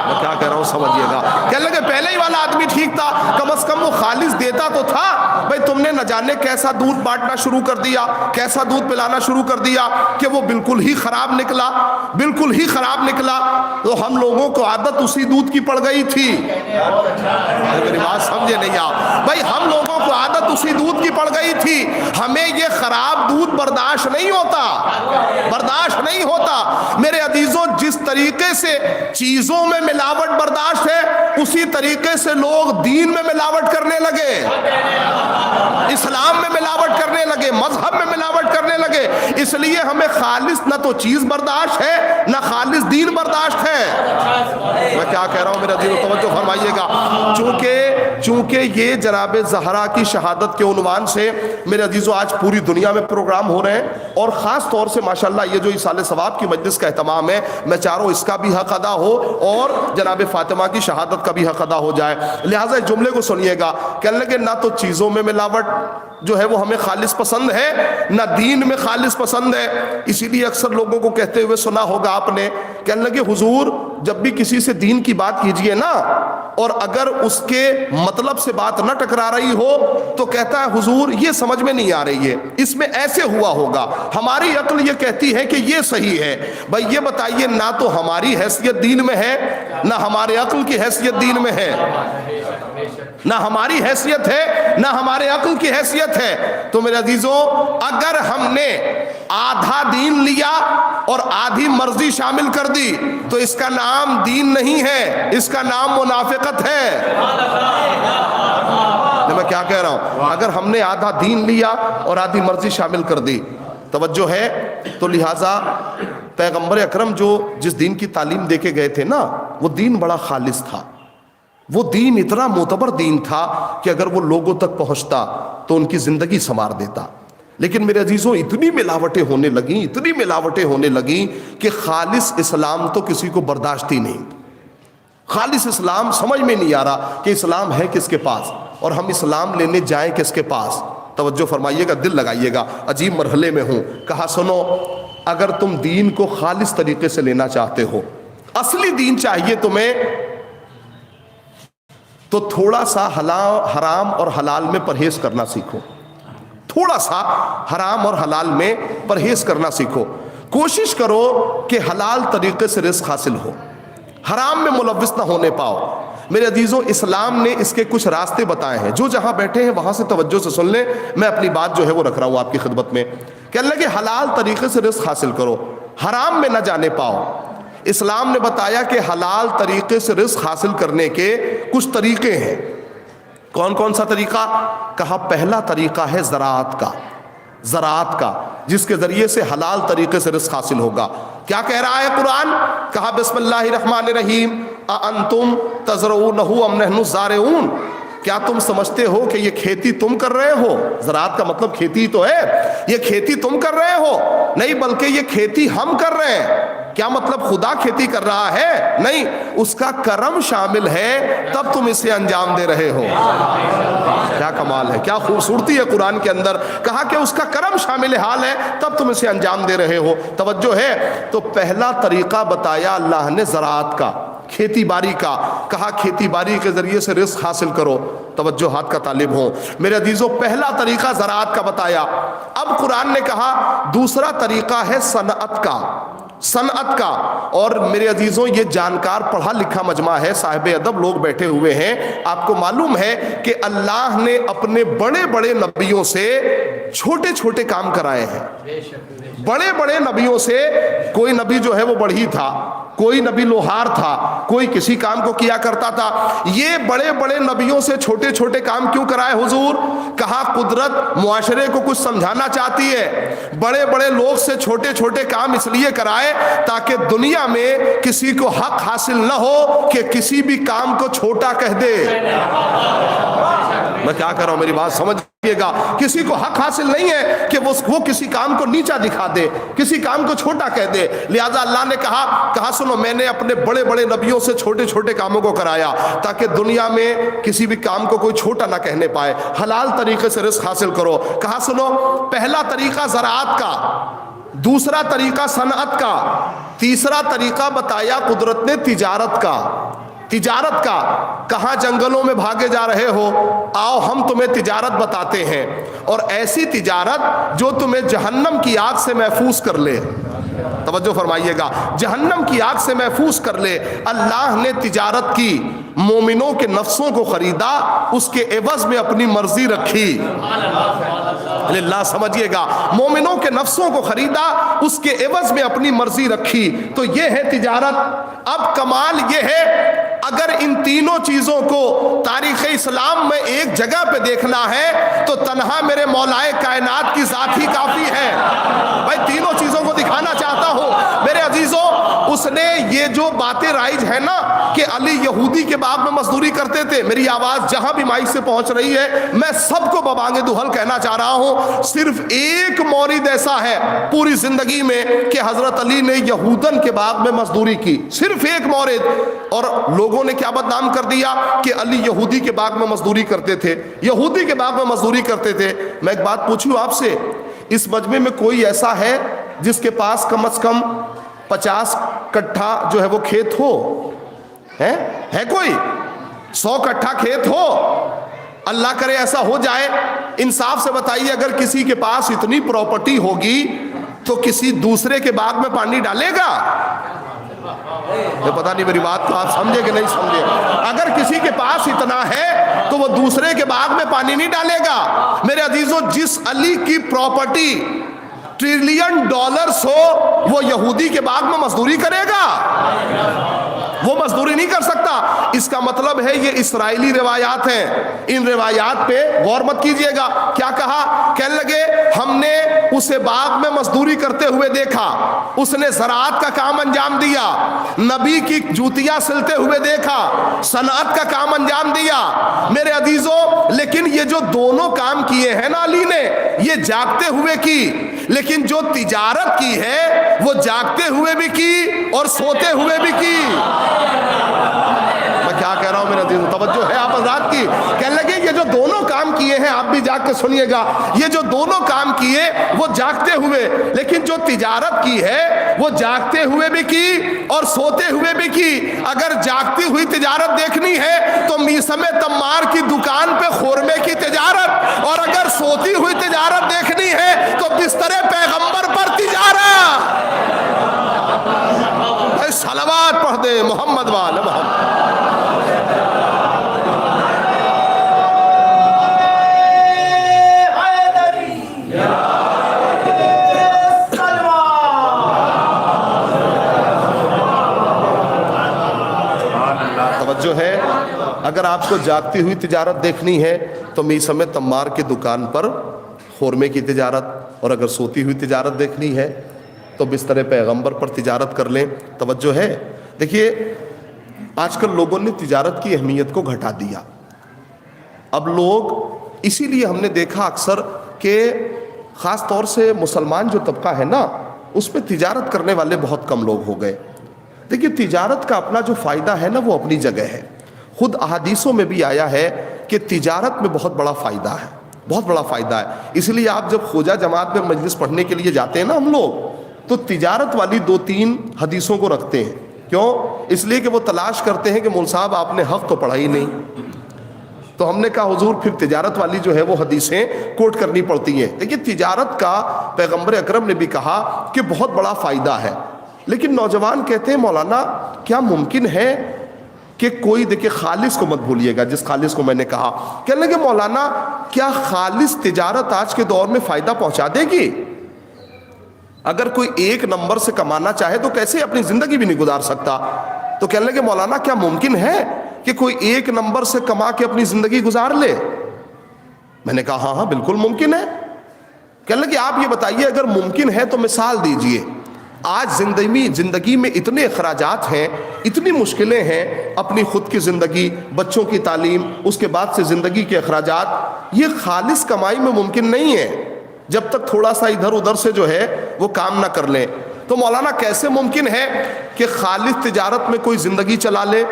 میں کیا کہہ رہا ہوں سمجھیے گا. کہنے لگے پہلے ہی والا آدمی ٹھیک تھا، کم از کم وہ خالص دیتا تو تھا. بھائی تم نے نہ جانے کیسا دودھ بانٹنا شروع کر دیا، کیسا دودھ پلانا شروع کر دیا کہ وہ بالکل ہی خراب نکلا. تو ہم لوگوں کو عادت اسی دودھ کی پڑ گئی تھی. میری بات سمجھے نہیں آپ؟ بھائی ہم لوگوں کو عادت اسی دودھ کی پڑ گئی تھی. ہمیں یہ خراب دودھ برداشت نہیں ہوتا. میرے عزیزوں، جس طریقے سے چیزوں میں ملاوٹ برداشت ہے، اسی طریقے سے لوگ دین میں ملاوٹ کرنے لگے، اسلام میں ملاوٹ کرنے لگے، مذہب میں ملاوٹ کرنے لگے. اس لیے ہمیں خالص نہ تو چیز برداشت ہے، نہ خالص دین برداشت ہے. میں کیا کہہ رہا ہوں میرے عزیزوں، توجہ فرمائیے گا. چونکہ یہ جناب زہرا کی شہادت کے عنوان سے میرے عزیزوں آج پوری دنیا میں پروگرام ہو رہے ہیں، اور خاص طور سے ماشاءاللہ یہ جو ایصال ثواب کی مجلس کا اہتمام ہے، میں چاہ رہا ہوں اس کا بھی حق ادا ہو اور جناب فاطمہ کی شہادت کا بھی حق ادا ہو جائے. لہٰذا اس جملے کو سنیے گا. کہنے لگے نہ تو چیزوں میں ملاوٹ جو ہے وہ ہمیں خالص پسند ہے، نہ دین میں خالص پسند ہے. اسی لیے اکثر لوگوں کو کہتے ہوئے سنا ہوگا آپ نے، کہنے لگے حضور جب بھی کسی سے دین کی بات کیجئے نا، اور اگر اس کے مطلب سے بات نہ ٹکرا رہی ہو تو کہتا ہے حضور یہ سمجھ میں نہیں آ رہی ہے، اس میں ایسے ہوا ہوگا، ہماری عقل یہ کہتی ہے کہ یہ صحیح ہے. بھائی یہ بتائیے، نہ تو ہماری حیثیت دین میں ہے، نہ ہمارے عقل کی حیثیت دین میں ہے. نہ ہماری حیثیت ہے، نہ ہمارے عقل کی حیثیت ہے. تو میرے عزیزوں، اگر ہم نے آدھا دین لیا اور آدھی مرضی شامل کر دی تو اس کا نام دین نہیں ہے، اس کا نام منافقت ہے. میں کیا کہہ رہا ہوں؟ اگر ہم نے آدھا دین لیا اور آدھی مرضی شامل کر دی، توجہ ہے. تو لہٰذا پیغمبر اکرم جس دین کی تعلیم دے کے گئے تھے نا، وہ دین بڑا خالص تھا. وہ دین اتنا معتبر دین تھا کہ اگر وہ لوگوں تک پہنچتا تو ان کی زندگی سنوار دیتا. لیکن میرے عزیزوں اتنی ملاوٹیں ہونے لگیں کہ خالص اسلام تو کسی کو برداشت ہی نہیں. خالص اسلام سمجھ میں نہیں آ رہا کہ اسلام ہے کس کے پاس اور ہم اسلام لینے جائیں کس کے پاس. توجہ فرمائیے گا، دل لگائیے گا. عجیب مرحلے میں ہوں. کہا سنو، اگر تم دین کو خالص طریقے سے لینا چاہتے ہو، اصلی دین چاہیے تمہیں، تو تھوڑا سا حرام اور حلال میں پرہیز کرنا سیکھو. تھوڑا سا حرام اور حلال میں پرہیز کرنا سیکھو. کوشش کرو کہ حلال طریقے سے رزق حاصل ہو، حرام میں ملوث نہ ہونے پاؤ. میرے عزیزوں، اسلام نے اس کے کچھ راستے بتائے ہیں. جو جہاں بیٹھے ہیں وہاں سے توجہ سے سن لیں. میں اپنی بات جو ہے وہ رکھ رہا ہوں آپ کی خدمت میں. کہنے لگے حلال طریقے سے رزق حاصل کرو، حرام میں نہ جانے پاؤ. اسلام نے بتایا کہ حلال طریقے سے رزق حاصل کرنے کے کچھ طریقے ہیں. کون کون سا طریقہ؟ کہا پہلا طریقہ ہے زراعت کا، جس کے ذریعے سے حلال طریقے سے رزق حاصل ہوگا. کیا کہہ رہا ہے قرآن؟ کہا بسم اللہ الرحمن الرحیم اَأَنْتُمْ تَزْرَعُونَهُ أَمْ نَحْنُ الزَّارِعُونَ. کیا تم سمجھتے ہو کہ یہ کھیتی تم کر رہے ہو؟ زراعت کا مطلب کھیتی تو ہے. یہ کھیتی تم کر رہے ہو؟ نہیں، بلکہ یہ کھیتی ہم کر رہے ہیں. کیا مطلب خدا کھیتی کر رہا ہے؟ نہیں، اس کا کرم شامل ہے تب تم اسے انجام دے رہے ہو۔ کیا کمال ہے، کیا خوبصورتی ہے قرآن کے اندر، کہا کہ اس کا کرم شامل حال ہے تب تم اسے انجام دے رہے ہو۔ توجہ ہے، تو پہلا طریقہ بتایا اللہ نے زراعت کا، کھیتی باڑی کا، کہا کھیتی باڑی کے ذریعے سے رزق حاصل کرو، توجہات کا طالب ہو میرے عزیزوں۔ پہلا طریقہ زراعت کا بتایا۔ اب قرآن نے کہا دوسرا طریقہ ہے صنعت کا، صنعت کا۔ اور میرے عزیزوں یہ جانکار پڑھا لکھا مجمع ہے، صاحب ادب لوگ بیٹھے ہوئے ہیں، آپ کو معلوم ہے کہ اللہ نے اپنے بڑے بڑے نبیوں سے چھوٹے چھوٹے کام کرائے ہیں۔ بڑے بڑے نبیوں سے کوئی نبی جو ہے وہ بڑھئی تھا، کوئی نبی لوہار تھا، کوئی کسی کام کو کیا کرتا تھا۔ یہ بڑے بڑے نبیوں سے چھوٹے چھوٹے کام کیوں کرائے حضور؟ کہا قدرت معاشرے کو کچھ سمجھانا چاہتی ہے، بڑے بڑے لوگ سے چھوٹے چھوٹے کام اس لیے کرائے تاکہ دنیا میں کسی کو حق حاصل نہ ہو کہ کسی بھی کام کو چھوٹا کہہ دے۔ میں کیا کر رہا ہوں، میری بات سمجھیے گا، کسی کو حق حاصل نہیں ہے کہ وہ کسی کام کو نیچا دکھا دے، کسی کام کو چھوٹا کہہ دے۔ لہذا اللہ نے کہا سنو، میں نے اپنے بڑے بڑے نبیوں سے چھوٹے چھوٹے کاموں کو کرایا تاکہ دنیا میں کسی بھی کام کو کوئی چھوٹا نہ کہنے پائے، حلال طریقے سے رزق حاصل کرو۔ کہا سنو، پہلا طریقہ زراعت کا، دوسرا طریقہ صنعت کا، تیسرا طریقہ بتایا قدرت نے تجارت کا۔ تجارت کا، کہاں جنگلوں میں بھاگے جا رہے ہو، آؤ ہم تمہیں تجارت بتاتے ہیں، اور ایسی تجارت جو تمہیں جہنم کی آگ سے محفوظ کر لے۔ توجہ فرمائیے گا، جہنم کی آگ سے محفوظ کر لے۔ اللہ نے تجارت کی، مومنوں کے نفسوں کو خریدا، اس کے عوض میں اپنی مرضی رکھی۔ اللہ سمجھیے گا، مومنوں کے نفسوں کو خریدا، اس کے عوض میں اپنی مرضی رکھی، تو یہ ہے تجارت۔ اب کمال یہ ہے، اگر ان تینوں چیزوں کو تاریخ اسلام میں ایک جگہ پہ دیکھنا ہے تو تنہا میرے مولائے کائنات کی ذات ہی کافی ہے۔ بھائی تینوں چیزوں کو دکھانا چاہتا ہوں میرے عزیزوں۔ اس نے یہ جو باتیں رائج ہے نا کہ علی یہودی کے باغ میں مزدوری کرتے تھے، میری آواز جہاں بھی مائک سے پہنچ رہی ہے میں سب کو ببانگ دہل کہنا چاہ رہا ہوں، صرف ایک مورد ایسا ہے پوری زندگی میں کہ حضرت علی نے یہودن کے باغ میں مزدوری کی، صرف ایک مورد۔ اور لوگوں نے کیا بدنام کر دیا کہ علی یہودی کے باغ میں مزدوری کرتے تھے، یہودی کے باغ میں مزدوری کرتے تھے۔ میں ایک بات پوچھوں آپ سے، اس مجمع میں کوئی ایسا ہے جس کے پاس کم از کم 50 کٹھا جو ہے وہ کھیت ہو؟ ہے کوئی 100 کٹھا کھیت ہو؟ اللہ کرے ایسا ہو جائے۔ انصاف سے بتائیے، اگر کسی کے پاس اتنی پراپرٹی ہوگی تو کسی دوسرے کے باغ میں پانی ڈالے گا؟ پتہ نہیں میری بات کو آپ سمجھے کہ نہیں سمجھے۔ اگر کسی کے پاس اتنا ہے تو وہ دوسرے کے باغ میں پانی نہیں ڈالے گا۔ میرے عزیزوں، جس علی کی پراپرٹی $1 ٹریلین ہو وہ یہودی کے باغ میں مزدوری کرے گا؟ وہ مزدوری نہیں کر سکتا۔ اس کا مطلب ہے یہ اسرائیلی روایات ہیں، ان روایات پہ غور مت کیجئے گا۔ کیا کہا؟ کہنے لگے ہم نے اسے باغ میں مزدوری کرتے ہوئے دیکھا، اس نے زراعت کا کام انجام دیا، نبی کی جوتیاں سلتے ہوئے دیکھا، صنعت کا کام انجام دیا۔ میرے عزیزوں، لیکن یہ جو دونوں کام کیے ہیں نا علی نے، یہ جاگتے ہوئے کی، لیکن جو تجارت کی ہے وہ جاگتے ہوئے بھی کی اور سوتے ہوئے بھی کی۔ میں کیا کہہ رہا ہوں میرے عزیز، توجہ ہے آپ حضرات کی؟ کہنے لگے یہ جو دونوں کام کیے ہیں، آپ بھی جاگ کے سنیے گا، یہ جو دونوں کام کیے وہ جاگتے ہوئے، لیکن جو تجارت کی ہے وہ جاگتے ہوئے بھی کی اور سوتے ہوئے بھی کی۔ اگر جاگتی ہوئی تجارت دیکھنی ہے تو میسم تمار کی دکان پہ خورمے کی تجارت، اور اگر سوتی ہوئی تجارت دیکھنی ہے تو بستر پیغمبر پر تجارت۔ صلوات پڑھ دے محمد وعلی محمد۔ توجہ ہے، اگر آپ کو جاگتی ہوئی تجارت دیکھنی ہے تو میسم تمار کی دکان پر خورمے کی تجارت، اور اگر سوتی ہوئی تجارت دیکھنی ہے تو بستر پیغمبر پر تجارت کر لیں۔ توجہ ہے، دیکھیے آج کل لوگوں نے تجارت کی اہمیت کو گھٹا دیا۔ اب لوگ، اسی لیے ہم نے دیکھا اکثر کہ خاص طور سے مسلمان جو طبقہ ہے نا، اس پہ تجارت کرنے والے بہت کم لوگ ہو گئے. دیکھیے تجارت کا اپنا جو فائدہ ہے نا وہ اپنی جگہ ہے. خود احادیثوں میں بھی آیا ہے کہ تجارت میں بہت بڑا فائدہ ہے, بہت بڑا فائدہ ہے. اس لیے آپ جب خوجہ جماعت میں مجلس پڑھنے کے لیے جاتے ہیں نا ہم لوگ, تو تجارت والی 2-3 حدیثوں کو رکھتے ہیں. کیوں؟ اس لیے کہ وہ تلاش کرتے ہیں کہ مول صاحب آپ نے حق تو پڑھا ہی نہیں. تو ہم نے کہا حضور پھر تجارت والی جو ہے وہ حدیثیں کوٹ کرنی پڑتی ہیں. دیکھیے تجارت کا پیغمبر اکرم نے بھی کہا کہ بہت بڑا فائدہ ہے. لیکن نوجوان کہتے ہیں مولانا کیا ممکن ہے کہ کوئی, دیکھیں خالص کو مت بھولیے گا, جس خالص کو میں نے کہا, کہنے لگے مولانا کیا خالص تجارت آج کے دور میں فائدہ پہنچا دے گی؟ اگر کوئی 1 نمبر سے کمانا چاہے تو کیسے اپنی زندگی بھی نہیں گزار سکتا. تو کہنے لگے مولانا کیا ممکن ہے کہ کوئی 1 نمبر سے کما کے اپنی زندگی گزار لے؟ میں نے کہا ہاں بالکل ممکن ہے. کہنے لگے آپ یہ بتائیے اگر ممکن ہے تو مثال دیجئے. آج زندگی میں اتنے اخراجات ہیں, اتنی مشکلیں ہیں, اپنی خود کی زندگی, بچوں کی تعلیم, اس کے بعد سے زندگی کے اخراجات, یہ خالص کمائی میں ممکن نہیں ہے جب تک تھوڑا سا ادھر ادھر سے جو ہے وہ کام نہ کر لیں. تو مولانا کیسے ممکن ہے کہ خالص تجارت میں کوئی زندگی چلا لے,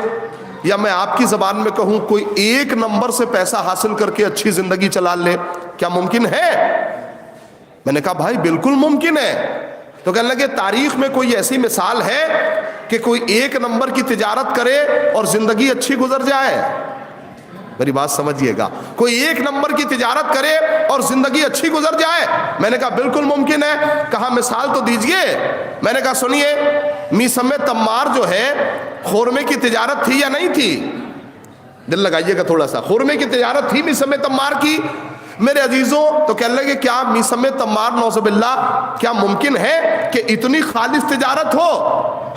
یا میں آپ کی زبان میں کہوں کوئی 1 نمبر سے پیسہ حاصل کر کے اچھی زندگی چلا لے؟ کیا ممکن ہے؟ میں نے کہا بھائی بالکل ممکن ہے. تو کہنے لگے تاریخ میں کوئی ایسی مثال ہے کہ کوئی 1 نمبر کی تجارت کرے اور زندگی اچھی گزر جائے؟ میری بات سمجھیے گا, کوئی 1 نمبر کی تجارت کرے اور زندگی اچھی گزر جائے؟ میں نے کہا بالکل ممکن ہے. کہا مثال تو دیجئے. میں نے کہا سنیے, میسم تمار جو ہے خورمے کی تجارت تھی یا نہیں تھی؟ دل لگائیے گا تھوڑا سا, خورمے کی تجارت تھی میسم تمار کی میرے عزیزوں. تو کہنے لگے کیا میسم تمار نعوذ باللہ کیا ممکن ہے کہ اتنی خالص تجارت ہو؟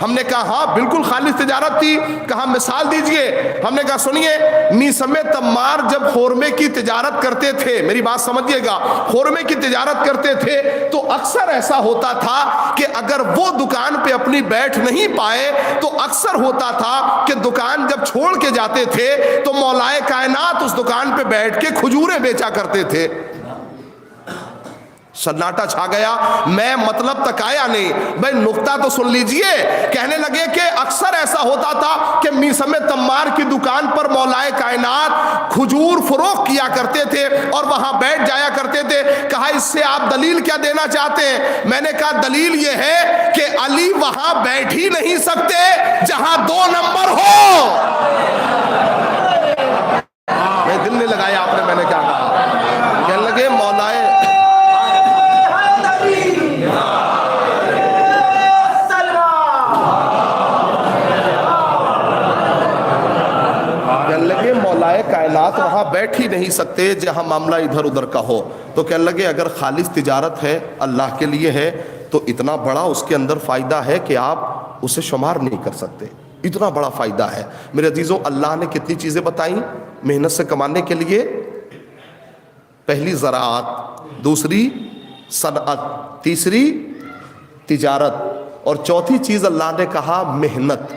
ہم نے کہا ہاں بالکل خالص تجارت تھی. کہا مثال دیجئے. ہم نے کہا سنیے, میسم تمار جب خورمے کی تجارت کرتے تھے, میری بات سمجھیے گا, خورمے کی تجارت کرتے تھے تو اکثر ایسا ہوتا تھا کہ اگر وہ دکان پہ اپنی بیٹھ نہیں پائے تو اکثر ہوتا تھا کہ دکان جب چھوڑ کے جاتے تھے تو مولائے کائنات اس دکان پہ بیٹھ کے کھجوریں بیچا کرتے تھے. سناٹا چھا گیا. میں مطلب تک آیا نہیں, بھائی نقطہ تو سن لیجئے. کہنے لگے کہ اکثر ایسا ہوتا تھا کہ میسم تمار کی دکان پر مولائے کائنات کھجور فروخت کیا کرتے تھے اور وہاں بیٹھ جایا کرتے تھے. کہا اس سے آپ دلیل کیا دینا چاہتے ہیں؟ میں نے کہا دلیل یہ ہے کہ علی وہاں بیٹھ ہی نہیں سکتے جہاں 2 نمبر ہو. میں دل نہیں لگایا آپ نے, میں نے کیا کہا. کہنے لگے مولائے کائنات وہاں بیٹھ ہی نہیں سکتے جہاں معاملہ ادھر ادھر کا ہو. تو کہنے لگے اگر خالص تجارت ہے, اللہ کے لیے ہے, تو اتنا بڑا اس کے اندر فائدہ ہے کہ آپ اسے شمار نہیں کر سکتے. اتنا بڑا فائدہ ہے. میرے عزیزوں اللہ نے کتنی چیزیں بتائیں محنت سے کمانے کے لیے. پہلی زراعت, دوسری صنعت, تیسری تجارت, اور چوتھی چیز اللہ نے کہا محنت.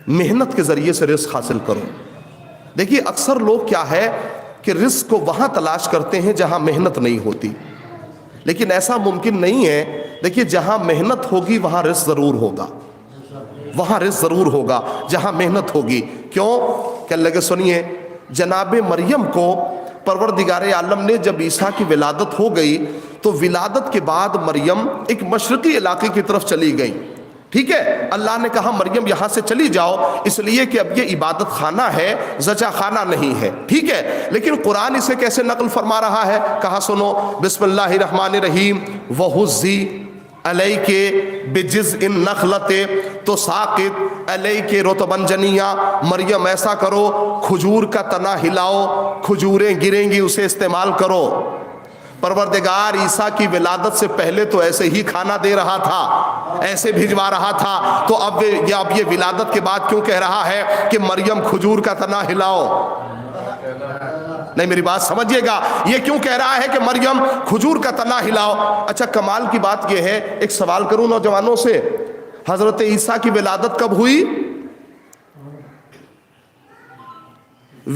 محنت کے ذریعے سے رزق حاصل کرو. دیکھیے اکثر لوگ کیا ہے کہ رزق کو وہاں تلاش کرتے ہیں جہاں محنت نہیں ہوتی, لیکن ایسا ممکن نہیں ہے. دیکھیے جہاں محنت ہوگی وہاں رزق ضرور ہوگا, وہاں رزق ضرور ہوگا جہاں محنت ہوگی. کیوں؟ کہنے لگے سنیے, جناب مریم کو پروردگار عالم نے جب عیسیٰ کی ولادت ہو گئی تو ولادت کے بعد مریم ایک مشرقی علاقے کی طرف چلی گئی. ٹھیک ہے, اللہ نے کہا مریم یہاں سے چلی جاؤ, اس لیے کہ اب یہ عبادت خانہ ہے, زچہ خانہ نہیں ہے. ٹھیک ہے, لیکن قرآن اسے کیسے نقل فرما رہا ہے؟ کہا سنو, بسم اللہ الرحمن الرحیم, وَهُزِّي عَلَيْكِ بِجِزْءِ النَّخْلَةِ تُسَاقِطْ عَلَيْكِ رُطَبًا جَنِيًّا. مریم ایسا کرو, کھجور کا تنا ہلاؤ, کھجوریں گریں گی, اسے استعمال کرو. پروردگار عیسیٰ کی ولادت سے پہلے تو ایسے ہی کھانا دے رہا تھا, ایسے بھجوا رہا تھا, تو اب یہ ولادت کے بعد کیوں کہہ رہا ہے کہ مریم کھجور کا تنا ہلاؤ؟ نہیں میری بات سمجھیے گا, یہ کیوں کہہ رہا ہے کہ مریم کھجور کا تنا ہلاؤ؟ اچھا کمال کی بات یہ ہے, ایک سوال کروں نوجوانوں سے, حضرت عیسیٰ کی ولادت کب ہوئی؟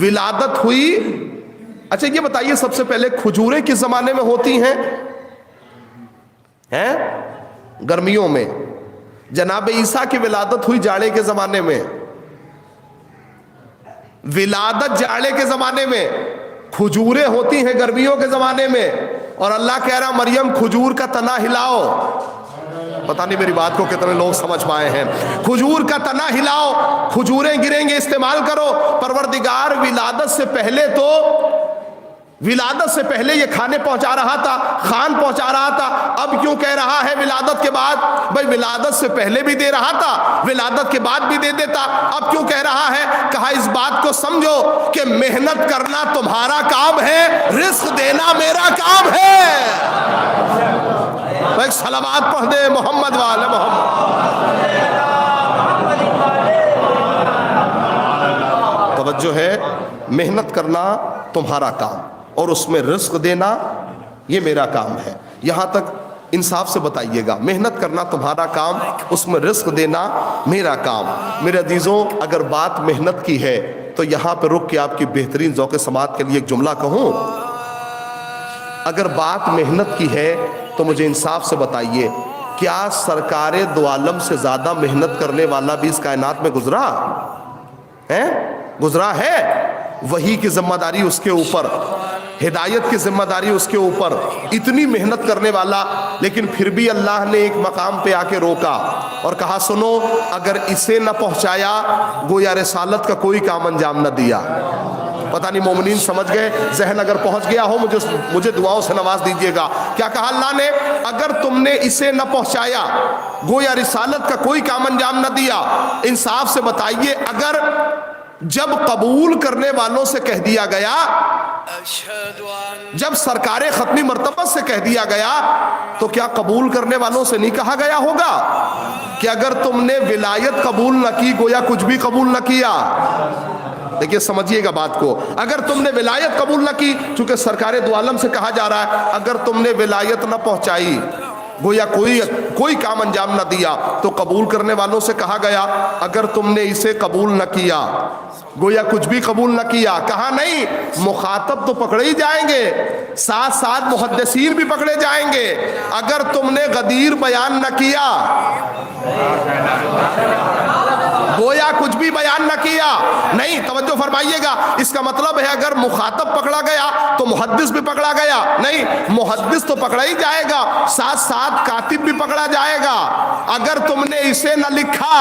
ولادت ہوئی. اچھا یہ بتائیے سب سے پہلے کھجوریں کس زمانے میں ہوتی ہیں؟ گرمیوں میں. جناب عیسیٰ کی ولادت ہوئی جاڑے کے زمانے میں, ولادت جاڑے کے زمانے میں, کھجوریں ہوتی ہیں گرمیوں کے زمانے میں, اور اللہ کہہ رہا مریم کھجور کا تنا ہلاؤ. پتہ نہیں میری بات کو کتنے لوگ سمجھ پائے ہیں. کھجور کا تنا ہلاؤ, کھجوریں گریں گے استعمال کرو. پروردگار ولادت سے پہلے یہ کھانے پہنچا رہا تھا, خان پہنچا رہا تھا. اب کیوں کہہ رہا ہے ولادت کے بعد؟ بھائی ولادت سے پہلے بھی دے رہا تھا, ولادت کے بعد بھی دے دیتا. اب کیوں کہہ رہا ہے؟ کہا اس بات کو سمجھو کہ محنت کرنا تمہارا کام ہے, رزق دینا میرا کام ہے. ایک صلوات پڑھ دے محمد والے محمد. توجہ ہے, محنت کرنا تمہارا کام اور اس میں رزق دینا یہ میرا کام ہے. یہاں تک انصاف سے بتائیے گا, محنت کرنا تمہارا کام, اس میں رزق دینا میرا کام. میرے عزیزوں, اگر بات محنت کی ہے تو یہاں پہ رک کے آپ کی بہترین ذوق سماعت کے لیے ایک جملہ کہوں. اگر بات محنت کی ہے تو مجھے انصاف سے بتائیے, کیا سرکار دو عالم سے زیادہ محنت کرنے والا بھی اس کائنات میں گزرا ہے؟ وحی کی ذمہ داری اس کے اوپر, ہدایت کی ذمہ داری اس کے اوپر, اتنی محنت کرنے والا, لیکن پھر بھی اللہ نے ایک مقام پہ آ کے روکا اور کہا سنو, اگر اسے نہ پہنچایا گویا رسالت کا کوئی کام انجام نہ دیا. پتہ نہیں مومنین سمجھ گئے؟ ذہن اگر پہنچ گیا ہو مجھے دعاؤں سے نواز دیجیے گا. کیا کہا اللہ نے؟ اگر تم نے اسے نہ پہنچایا گویا رسالت کا کوئی کام انجام نہ دیا. انصاف سے بتائیے, اگر جب قبول کرنے والوں سے کہہ دیا گیا, جب سرکار ختمی مرتبہ سے کہہ دیا گیا, تو کیا قبول کرنے والوں سے نہیں کہا گیا ہوگا کہ اگر تم نے ولایت قبول نہ کی گویا کچھ بھی قبول نہ کیا؟ دیکھیے سمجھیے گا بات کو, اگر تم نے ولایت قبول نہ کی, چونکہ سرکار دو عالم سے کہا جا رہا ہے اگر تم نے ولایت نہ پہنچائی گویا کوئی کام انجام نہ دیا, تو قبول کرنے والوں سے کہا گیا اگر تم نے اسے قبول نہ کیا گویا کچھ بھی قبول نہ کیا. کہا نہیں, مخاطب تو پکڑے ہی جائیں گے, ساتھ ساتھ محدثین بھی پکڑے جائیں گے. اگر تم نے غدیر بیان نہ کیا گویا کچھ بھی بیان نہ کیا. نہیں, توجہ فرمائیے گا, اس کا مطلب ہے اگر مخاطب پکڑا گیا تو محدث بھی پکڑا گیا. نہیں, محدث تو پکڑا ہی جائے گا, ساتھ ساتھ کاتب بھی پکڑا جائے گا. اگر تم نے اسے نہ لکھا,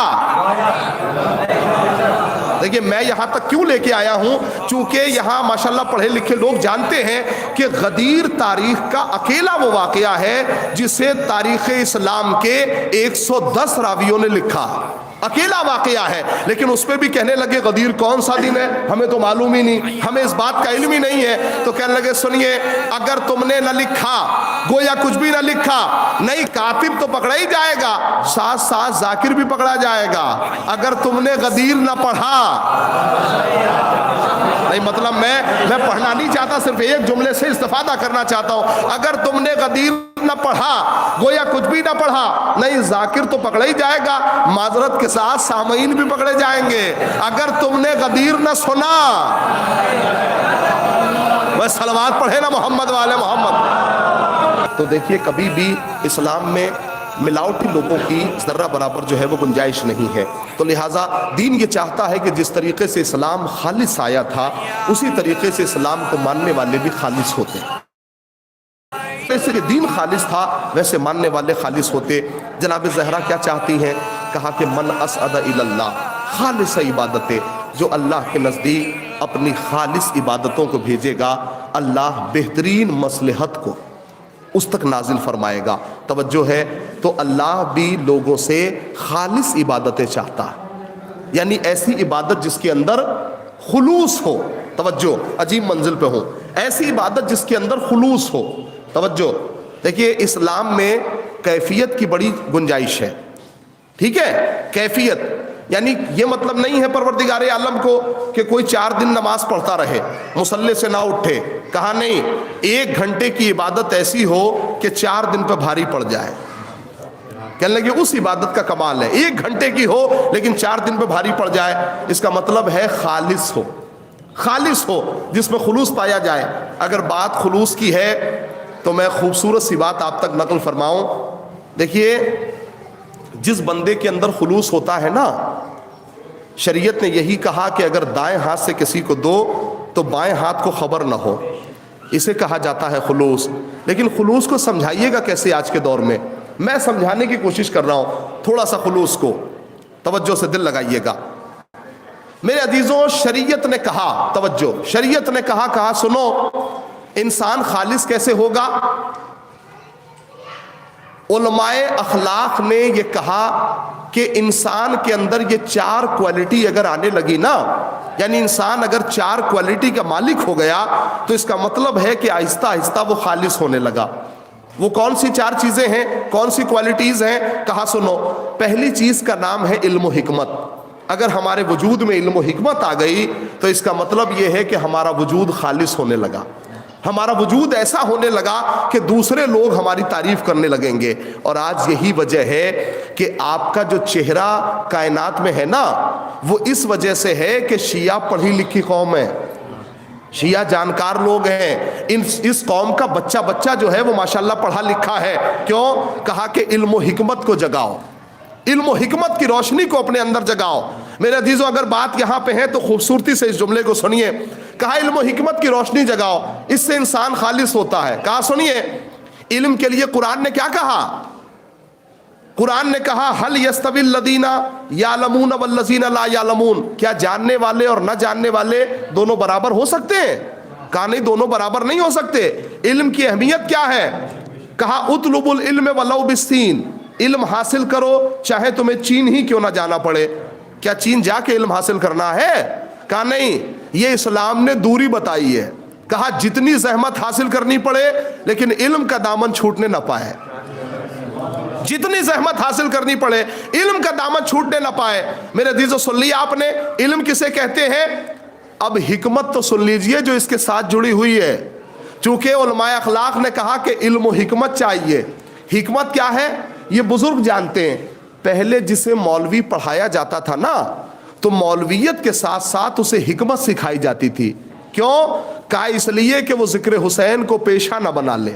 دیکھیے میں یہاں تک کیوں لے کے آیا ہوں, چونکہ یہاں ماشاءاللہ پڑھے لکھے لوگ جانتے ہیں کہ غدیر تاریخ کا اکیلا وہ واقعہ ہے جسے تاریخ اسلام کے 110 راویوں نے لکھا. اکیلا واقعہ ہے, لیکن اس پہ بھی کہنے لگے غدیر کون سا دن ہے, ہمیں تو معلوم ہی نہیں, ہمیں اس بات کا علم ہی نہیں ہے. تو کہنے لگے سنیے, اگر تم نے نہ لکھا گویا کچھ بھی نہ لکھا, نہیں کاتب تو پکڑا ہی جائے گا, ساتھ ساتھ ذاکر بھی پکڑا جائے گا. اگر تم نے غدیر نہ پڑھا, نہیں مطلب میں پڑھنا نہیں چاہتا, صرف ایک جملے سے استفادہ کرنا چاہتا ہوں. اگر تم نے غدیر نہ پڑھا گویا کچھ بھی نہ پڑھا, نہیں ذاکر تو پکڑا ہی جائے گا, معذرت کے ساتھ سامعین بھی پکڑے جائیں گے. اگر تم نے غدیر نہ سنا, بس صلوات پڑھے نا محمد والے محمد. تو دیکھیے کبھی بھی اسلام میں ملاوٹی لوگوں کی ذرہ برابر جو ہے وہ گنجائش نہیں ہے. تو لہٰذا دین یہ چاہتا ہے کہ جس طریقے سے اسلام خالص آیا تھا اسی طریقے سے اسلام کو ماننے والے بھی خالص ہوتے. جیسے کہ دین خالص تھا ویسے ماننے والے خالص ہوتے. جناب زہرا کیا چاہتی ہیں؟ کہا کہ من اسعد الی اللہ خالص عبادتیں, جو اللہ کے نزدیک اپنی خالص عبادتوں کو بھیجے گا اللہ بہترین مصلحت کو اس تک نازل فرمائے گا. توجہ ہے, تو اللہ بھی لوگوں سے خالص عبادتیں چاہتا, یعنی ایسی عبادت جس کے اندر خلوص ہو. توجہ, عجیب منزل پہ ہو, ایسی عبادت جس کے اندر خلوص ہو. توجہ, دیکھیے اسلام میں کیفیت کی بڑی گنجائش ہے. ٹھیک ہے, کیفیت یعنی یہ مطلب نہیں ہے پروردگار عالم کو کہ کوئی 4 دن نماز پڑھتا رہے مصلی سے نہ اٹھے. کہا نہیں, 1 گھنٹے کی عبادت ایسی ہو کہ 4 دن پہ بھاری پڑ جائے. کہنے لگے اس عبادت کا کمال ہے, 1 گھنٹے کی ہو لیکن 4 دن پہ بھاری پڑ جائے. اس کا مطلب ہے خالص ہو, خالص ہو جس میں خلوص پایا جائے. اگر بات خلوص کی ہے تو میں خوبصورت سی بات آپ تک نقل فرماؤں. دیکھیے جس بندے کے اندر خلوص ہوتا ہے نا، شریعت نے یہی کہا کہ اگر دائیں ہاتھ سے کسی کو دو تو بائیں ہاتھ کو خبر نہ ہو، اسے کہا جاتا ہے خلوص۔ لیکن خلوص کو سمجھائیے گا کیسے آج کے دور میں سمجھانے کی کوشش کر رہا ہوں تھوڑا سا خلوص کو، توجہ سے دل لگائیے گا میرے عزیزوں۔ شریعت نے کہا، توجہ، شریعت نے کہا سنو، انسان خالص کیسے ہوگا؟ علماء اخلاق نے یہ کہا کہ انسان کے اندر یہ 4 کوالٹی اگر آنے لگی نا، یعنی انسان اگر 4 کوالٹی کا مالک ہو گیا تو اس کا مطلب ہے کہ آہستہ آہستہ وہ خالص ہونے لگا۔ وہ کون سی 4 چیزیں ہیں، کون سی کوالٹیز ہیں؟ کہا سنو، پہلی چیز کا نام ہے علم و حکمت۔ اگر ہمارے وجود میں علم و حکمت آ گئی تو اس کا مطلب یہ ہے کہ ہمارا وجود خالص ہونے لگا، ہمارا وجود ایسا ہونے لگا کہ دوسرے لوگ ہماری تعریف کرنے لگیں گے۔ اور آج یہی وجہ ہے کہ آپ کا جو چہرہ کائنات میں ہے نا، وہ اس وجہ سے ہے کہ شیعہ پڑھی لکھی قوم ہے، شیعہ جانکار لوگ ہیں۔ اس قوم کا بچہ جو ہے وہ ماشاءاللہ پڑھا لکھا ہے۔ کیوں؟ کہا کہ علم و حکمت کو جگاؤ، علم و حکمت کی روشنی کو اپنے اندر جگاؤ۔ میرے عزیزوں اگر بات یہاں پہ ہے تو خوبصورتی سے اس جملے کو سنیے۔ کہا علم و حکمت کی روشنی جگاؤ، اس سے انسان خالص ہوتا ہے۔ کہا سنیے، علم کے لیے قرآن نے کیا کہا؟ قرآن نے کہا هل يستوي الذين يعلمون والذين لا يعلمون، کیا جاننے والے اور نہ جاننے والے دونوں برابر ہو سکتے ہیں؟ کہا نہیں، دونوں برابر نہیں ہو سکتے۔ علم کی اہمیت کیا ہے؟ کہا اطلب العلم ولو بالسین، علم حاصل کرو چاہے تمہیں چین ہی کیوں نہ جانا پڑے۔ کیا چین جا کے علم حاصل کرنا ہے؟ کہا نہیں، یہ اسلام نے دوری بتائی ہے۔ کہا جتنی زحمت حاصل کرنی پڑے لیکن علم کا دامن چھوٹنے نہ پائے، جتنی زحمت حاصل کرنی پڑے علم کا دامن چھوٹنے نہ پائے۔ میرے عزیزو سن لیا آپ نے علم کسے کہتے ہیں؟ اب حکمت تو سن لیجئے جو اس کے ساتھ جڑی ہوئی ہے، چونکہ علماء اخلاق نے کہا کہ علم و حکمت چاہیے۔ حکمت کیا ہے یہ بزرگ جانتے ہیں۔ پہلے جسے مولوی پڑھایا جاتا تھا نا، تو مولویت کے ساتھ ساتھ اسے حکمت سکھائی جاتی تھی۔ کیوں؟ کہا اس لیے کہ وہ ذکر حسین کو پیشہ نہ بنا لے۔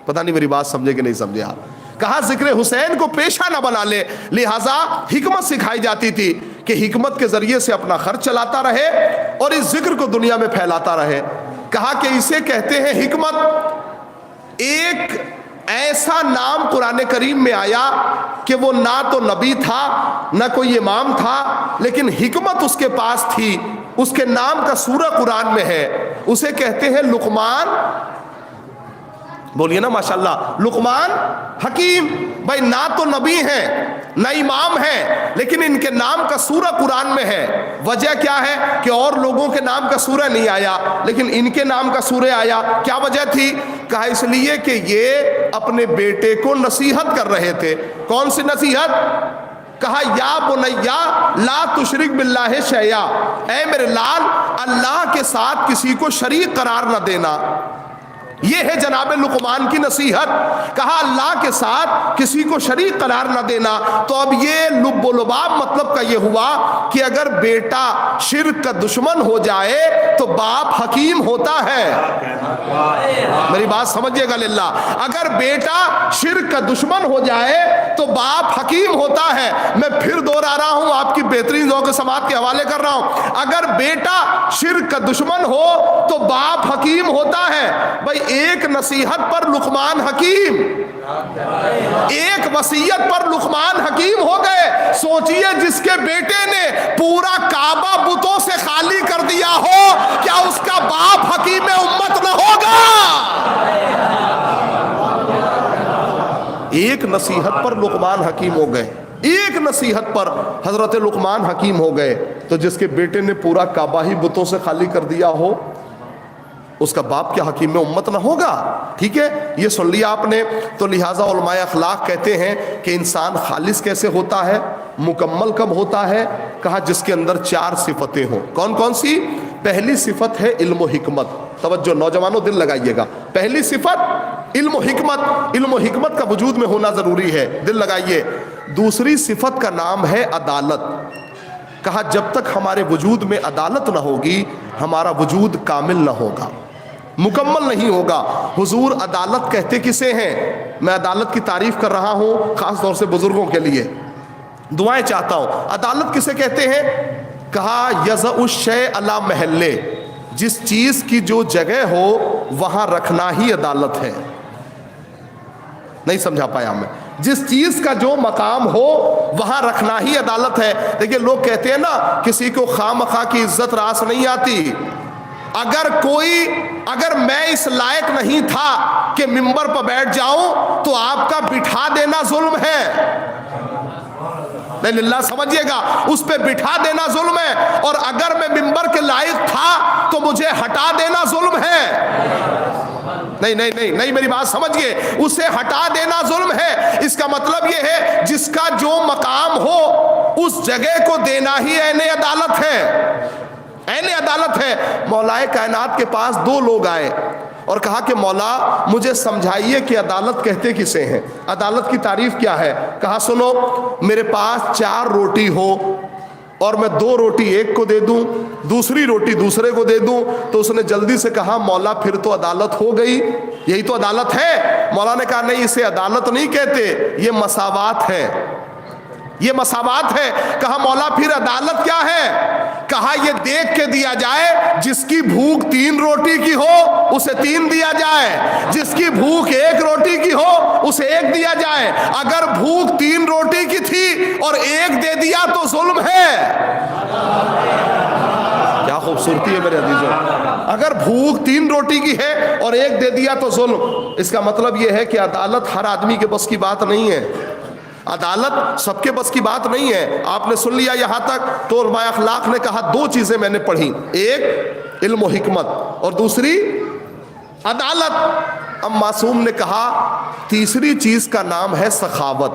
پتہ نہیں میری بات سمجھے کہ نہیں سمجھے آپ؟ کہا ذکر حسین کو پیشہ نہ بنا لے، لہٰذا حکمت سکھائی جاتی تھی کہ حکمت کے ذریعے سے اپنا خرچ چلاتا رہے اور اس ذکر کو دنیا میں پھیلاتا رہے۔ کہا کہ اسے کہتے ہیں حکمت۔ ایک ایسا نام قرآن کریم میں آیا کہ وہ نہ تو نبی تھا نہ کوئی امام تھا، لیکن حکمت اس کے پاس تھی، اس کے نام کا سورہ قرآن میں ہے، اسے کہتے ہیں لقمان۔ بولیے نا ماشاءاللہ، لقمان حکیم۔ بھائی نہ تو نبی ہیں نہ امام ہیں، لیکن ان کے نام کا سورہ قرآن میں ہے۔ وجہ کیا ہے کہ اور لوگوں کے نام کا سورہ نہیں آیا لیکن ان کے نام کا سورہ آیا۔ کیا وجہ تھی؟ کہا اس لیے کہ یہ اپنے بیٹے کو نصیحت کر رہے تھے۔ کون سی نصیحت؟ کہا یا بنیا لا تشرک باللہ شیئا، اے میرے لال اللہ کے ساتھ کسی کو شریک قرار نہ دینا۔ یہ ہے جناب لقمان کی نصیحت۔ کہا اللہ کے ساتھ کسی کو شریک قرار نہ دینا۔ تو اب یہ لب و لباب مطلب کا یہ ہوا کہ اگر بیٹا شرک کا دشمن ہو جائے تو باپ حکیم ہوتا ہے۔ میری بات سمجھیے گا للہ، اگر بیٹا شرک کا دشمن ہو جائے تو باپ حکیم ہوتا ہے۔ میں پھر دوہرا رہا ہوں، آپ کی بہترین ذوق سماعت کے حوالے کر رہا ہوں، اگر بیٹا شرک کا دشمن ہو تو باپ حکیم ہوتا ہے۔ بھائی ایک نصیحت پر لقمان حکیم، ایک وصیت پر لقمان حکیم ہو گئے۔ سوچئے جس کے بیٹے نے پورا کعبہ بتوں سے خالی کر دیا ہو، کیا اس کا باپ حکیم امت نہ ہوگا؟ ایک نصیحت پر لقمان حکیم ہو گئے، ایک نصیحت پر حضرت لقمان حکیم ہو گئے۔ تو جس کے بیٹے نے پورا کعبہ ہی بتوں سے خالی کر دیا ہو، اس کا باپ کیا حکیم امت نہ ہوگا؟ ٹھیک ہے، یہ سن لیا آپ نے۔ تو لہٰذا علماء اخلاق کہتے ہیں کہ انسان خالص کیسے ہوتا ہے، مکمل کب ہوتا ہے؟ کہا جس کے اندر 4 صفتیں ہوں۔ کون کون سی؟ پہلی صفت ہے علم و حکمت۔ توجہ نوجوانوں دل لگائیے گا، پہلی صفت علم و حکمت۔ علم و حکمت کا وجود میں ہونا ضروری ہے، دل لگائیے۔ دوسری صفت کا نام ہے عدالت۔ کہا جب تک ہمارے وجود میں عدالت نہ ہوگی ہمارا وجود کامل نہ ہوگا، مکمل نہیں ہوگا۔ حضور عدالت کہتے کسے ہیں؟ میں عدالت کی تعریف کر رہا ہوں خاص طور سے بزرگوں کے لیے، دعائیں چاہتا ہوں۔ عدالت کسے کہتے ہیں؟ کہا یضع الشیء علی محلہ، جس چیز کی جو جگہ ہو وہاں رکھنا ہی عدالت ہے۔ نہیں سمجھا پایا میں؟ جس چیز کا جو مقام ہو وہاں رکھنا ہی عدالت ہے۔ دیکھیں لوگ کہتے ہیں نا کسی کو خواہ مخواہ کی عزت راس نہیں آتی۔ اگر میں اس لائق نہیں تھا کہ ممبر پر بیٹھ جاؤں تو آپ کا بٹھا دینا ظلم ہے۔ نہیں اللہ سمجھیے گا، اس پہ بٹھا دینا ظلم ہے، اور اگر میں ممبر کے لائق تھا تو مجھے ہٹا دینا ظلم ہے۔ نہیں میری بات سمجھیے، اسے ہٹا دینا ظلم ہے۔ اس کا مطلب یہ ہے جس کا جو مقام ہو اس جگہ کو دینا ہی عین عدالت ہے، عین عدالت ہے۔ مولا کائنات کے پاس دو لوگ آئے اور کہا کہ مولا مجھے سمجھائیے کہ عدالت کہتے کسے ہیں، عدالت کی تعریف کیا ہے؟ کہا سنو، میرے پاس 4 روٹی ہو اور میں 2 روٹی ایک کو دے دوں، دوسری روٹی دوسرے کو دے دوں، تو اس نے جلدی سے کہا مولا پھر تو عدالت ہو گئی، یہی تو عدالت ہے۔ مولا نے کہا نہیں، اسے عدالت نہیں کہتے، یہ مساوات ہے، یہ مساوات ہے۔ کہا مولا پھر عدالت کیا ہے؟ کہا یہ دیکھ کے دیا جائے، جس کی بھوک 3 روٹی کی ہو اسے 3 دیا جائے، جس کی بھوک 1 روٹی کی ہو اسے 1 دیا جائے۔ اگر بھوک 3 روٹی کی تھی اور 1 دے دیا تو ظلم ہے۔ کیا خوبصورتی ہے میرے عزیزوں، اگر بھوک 3 روٹی کی ہے اور 1 دے دیا تو ظلم۔ اس کا مطلب یہ ہے کہ عدالت ہر آدمی کے بس کی بات نہیں ہے، عدالت سب کے بس کی بات نہیں ہے۔ آپ نے سن لیا یہاں تک، تو علماء اخلاق نے کہا 2 چیزیں میں نے پڑھی، ایک علم و حکمت اور دوسری عدالت۔ اب معصوم نے کہا تیسری چیز کا نام ہے سخاوت۔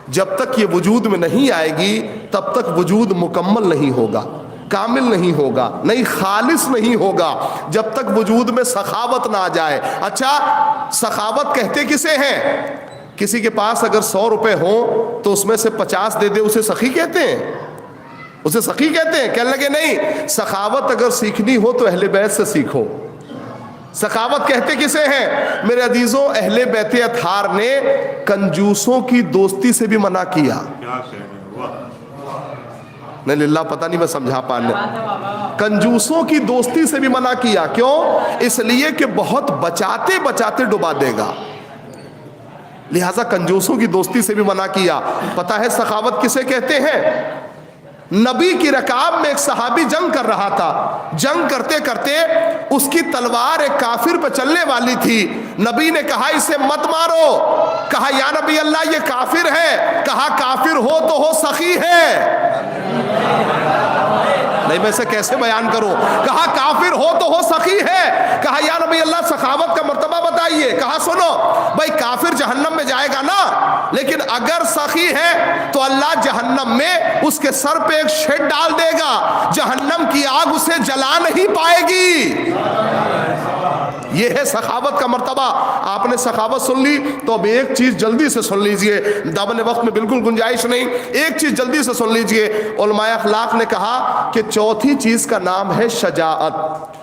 جب تک یہ وجود میں نہیں آئے گی تب تک وجود مکمل نہیں ہوگا، کامل نہیں ہوگا، نہیں خالص نہیں ہوگا، جب تک وجود میں سخاوت نہ آ جائے۔ اچھا سخاوت کہتے کسے ہیں؟ کسی کے پاس اگر 100 روپے ہوں تو اس میں سے 50 دے دے، اسے سخی کہتے ہیں؟ اسے سخی کہتے ہیں؟ کہنے لگے نہیں، سخاوت اگر سیکھنی ہو تو اہل بیت سے سیکھو۔ سخاوت کہتے کسے ہیں؟ میرے عزیزوں اہل بیت اطہار نے کنجوسوں کی دوستی سے بھی منع کیا۔ نہیں للہ پتہ نہیں میں سمجھا پانے، کنجوسوں کی دوستی سے بھی منع کیا۔ کیوں؟ اس لیے کہ بہت بچاتے بچاتے ڈبا دے گا، لہذا کنجوسوں کی دوستی سے بھی منع کیا۔ پتہ ہے سخاوت کسے کہتے ہیں؟ نبی کی رکاب میں ایک صحابی جنگ کر رہا تھا، جنگ کرتے کرتے اس کی تلوار ایک کافر پہ چلنے والی تھی، نبی نے کہا اسے مت مارو۔ کہا یا نبی اللہ یہ کافر ہے۔ کہا کافر ہو تو ہو سخی ہے۔ نہیں میں اسے کیسے بیان کروں؟ کہا کافر ہو تو ہو سخی ہے۔ کہا یا نبی اللہ سخاوت کا مرتبہ بتائیے۔ کہا سنو بھائی کافر جہنم میں جائے گا نا، لیکن اگر سخی ہے تو اللہ جہنم میں اس کے سر پہ ایک شیڈ ڈال دے گا، جہنم کی آگ اسے جلا نہیں پائے گی۔ یہ ہے سخاوت کا مرتبہ۔ آپ نے سخاوت سن لی تو اب ایک چیز جلدی سے سن لیجئے، دامن وقت میں بالکل گنجائش نہیں، ایک چیز جلدی سے سن لیجئے۔ علماء اخلاق نے کہا کہ چوتھی چیز کا نام ہے شجاعت۔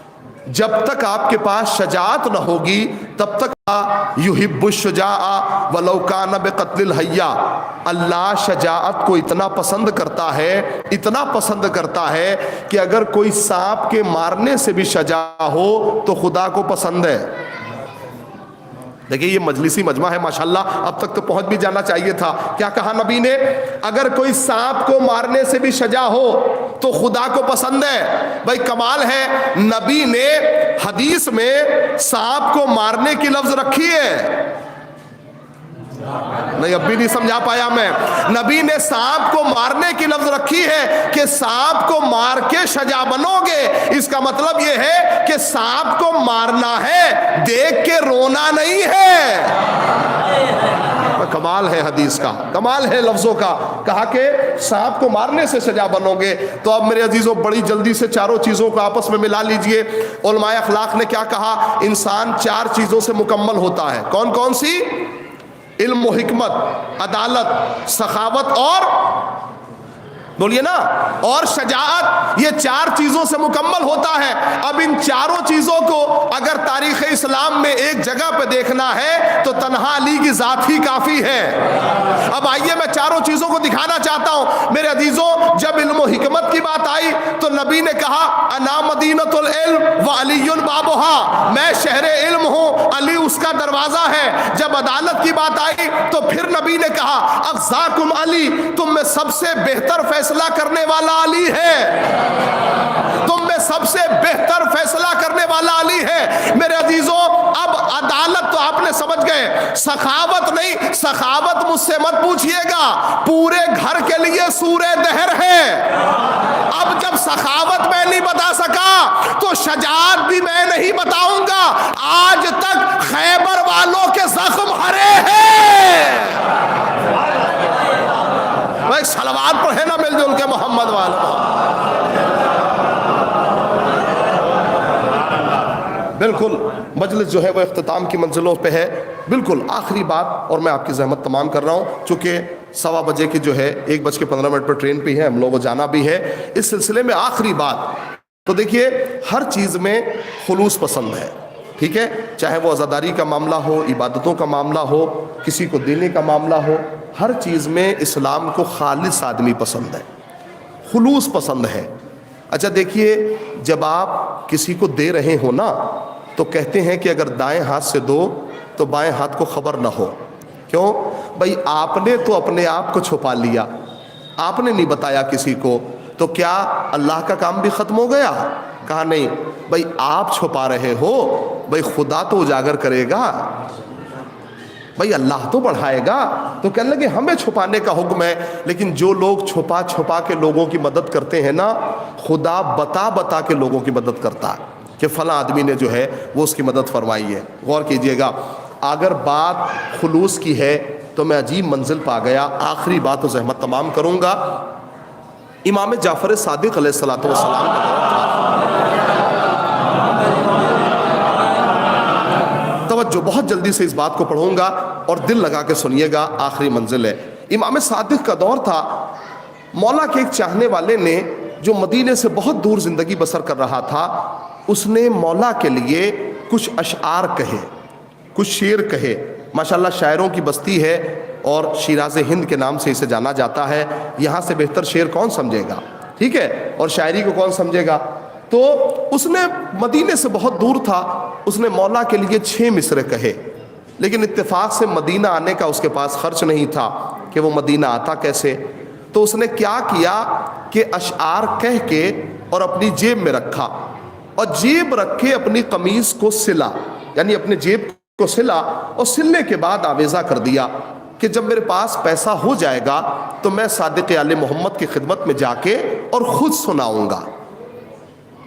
جب تک آپ کے پاس شجاعت نہ ہوگی تب تک یحب الشجاع ولو کان بقتل الحیہ، اللہ شجاعت کو اتنا پسند کرتا ہے، اتنا پسند کرتا ہے کہ اگر کوئی سانپ کے مارنے سے بھی شجاع ہو تو خدا کو پسند ہے۔ دیکھیں یہ مجلسی مجمع ہے ماشاءاللہ، اب تک تو پہنچ بھی جانا چاہیے تھا۔ کیا کہا نبی نے؟ اگر کوئی سانپ کو مارنے سے بھی شجاع ہو تو خدا کو پسند ہے۔ بھائی کمال ہے، نبی نے حدیث میں سانپ کو مارنے کی لفظ رکھی ہے؟ نہیں اب بھی نہیں سمجھا پایا میں۔ نبی نے سانپ کو مارنے کی لفظ رکھی ہے کہ سانپ کو مار کے شجاع بنو گے۔ اس کا مطلب یہ ہے کہ سانپ کو مارنا ہے، دیکھ کے رونا نہیں ہے۔ کمال ہے حدیث کا، کمال ہے لفظوں کا۔ کہا کہ سانپ کو مارنے سے شجاع بنو گے۔ تو اب میرے عزیزوں بڑی جلدی سے چاروں چیزوں کو آپس میں ملا لیجئے۔ علماء اخلاق نے کیا کہا؟ انسان 4 چیزوں سے مکمل ہوتا ہے۔ کون کون سی؟ علم و حکمت، عدالت، سخاوت اور بولیے نا. اور شجاعت یہ 4 چیزوں سے مکمل ہوتا ہے. اب ان چاروں چیزوں کو اگر تاریخ اسلام میں ایک جگہ پہ دیکھنا ہے تو تنہا علی کی ذات ہی کافی ہے. اب آئیے میں چاروں چیزوں کو دکھانا چاہتا ہوں میرے عزیزوں. جب علم و حکمت کی بات آئی تو نبی نے کہا انا مدینۃ العلم وعلی بابھا، میں شہر علم ہوں، علی اس کا دروازہ ہے. جب عدالت کی بات آئی تو پھر نبی نے کہا اغزاکم علی، تم میں سب سے بہتر فیصلہ کرنے والا علی ہے. تم میں سب سے بہتر فیصلہ کرنے والا علی ہے. میرے عزیزوں اب عدالت تو آپ نے سمجھ گئے، سخاوت نہیں. سخاوت مجھ سے مت پوچھئے گا، پورے گھر کے لیے سورہ دہر ہے. اب جب سخاوت میں نہیں بتا سکا تو شجاعت بھی میں نہیں بتاؤں گا. آج تک خیبر والوں کے زخم ہرے ہیں. ایک صلوات پڑھے نا مل جل کے محمد والوں. بالکل مجلس جو ہے وہ اختتام کی منزلوں پہ ہے. بالکل آخری بات، اور میں آپ کی زحمت تمام کر رہا ہوں چونکہ 1:15 بجے کی جو ہے 1:15 پر ٹرین پہ ہے، ہم لوگوں کو جانا بھی ہے. اس سلسلے میں آخری بات تو دیکھیے، ہر چیز میں خلوص پسند ہے. ٹھیک ہے، چاہے وہ عزاداری کا معاملہ ہو، عبادتوں کا معاملہ ہو، کسی کو دینے کا معاملہ ہو، ہر چیز میں اسلام کو خالص آدمی پسند ہے، خلوص پسند ہے. اچھا دیکھیے، جب آپ کسی کو دے رہے ہو نا تو کہتے ہیں کہ اگر دائیں ہاتھ سے دو تو بائیں ہاتھ کو خبر نہ ہو. کیوں بھائی؟ آپ نے تو اپنے آپ کو چھپا لیا، آپ نے نہیں بتایا کسی کو، تو کیا اللہ کا کام بھی ختم ہو گیا؟ کہا نہیں بھائی، آپ چھپا رہے ہو، بھائی خدا تو اجاگر کرے گا، بھائی اللہ تو بڑھائے گا. تو کہنے لگے ہمیں چھپانے کا حکم ہے. لیکن جو لوگ چھپا چھپا کے لوگوں کی مدد کرتے ہیں نا، خدا بتا بتا کے لوگوں کی مدد کرتا ہے کہ فلاں آدمی نے جو ہے وہ اس کی مدد فرمائی ہے. غور کیجئے گا، اگر بات خلوص کی ہے تو میں عجیب منزل پا گیا. آخری بات و زحمت تمام کروں گا. امام جعفر صادق علیہ الصلوۃ والسلام کا دور تھا. توجہ، بہت جلدی سے اس بات کو پڑھوں گا اور دل لگا کے سنیے گا، آخری منزل ہے. امام صادق کا دور تھا. مولا کے ایک چاہنے والے نے جو مدینے سے بہت دور زندگی بسر کر رہا تھا، اس نے مولا کے لیے کچھ اشعار کہے، کچھ شعر کہے. ماشاءاللہ شاعروں کی بستی ہے اور شیراز ہند کے نام سے اسے جانا جاتا ہے. یہاں سے بہتر شعر کون سمجھے گا؟ ٹھیک ہے، اور شاعری کو کون سمجھے گا؟ تو اس نے مدینے سے بہت دور تھا، اس نے مولا کے لیے 6 مصرے کہے. لیکن اتفاق سے مدینہ آنے کا اس کے پاس خرچ نہیں تھا کہ وہ مدینہ آتا کیسے. تو اس نے کیا کیا کہ اشعار کہہ کے اور اپنی جیب میں رکھا، اور جیب رکھ کے اپنی قمیص کو سلا، یعنی اپنے جیب کو سلا، اور سلنے کے بعد آویزہ کر دیا کہ جب میرے پاس پیسہ ہو جائے گا تو میں صادق آل محمد کی خدمت میں جا کے اور خود سناؤں گا.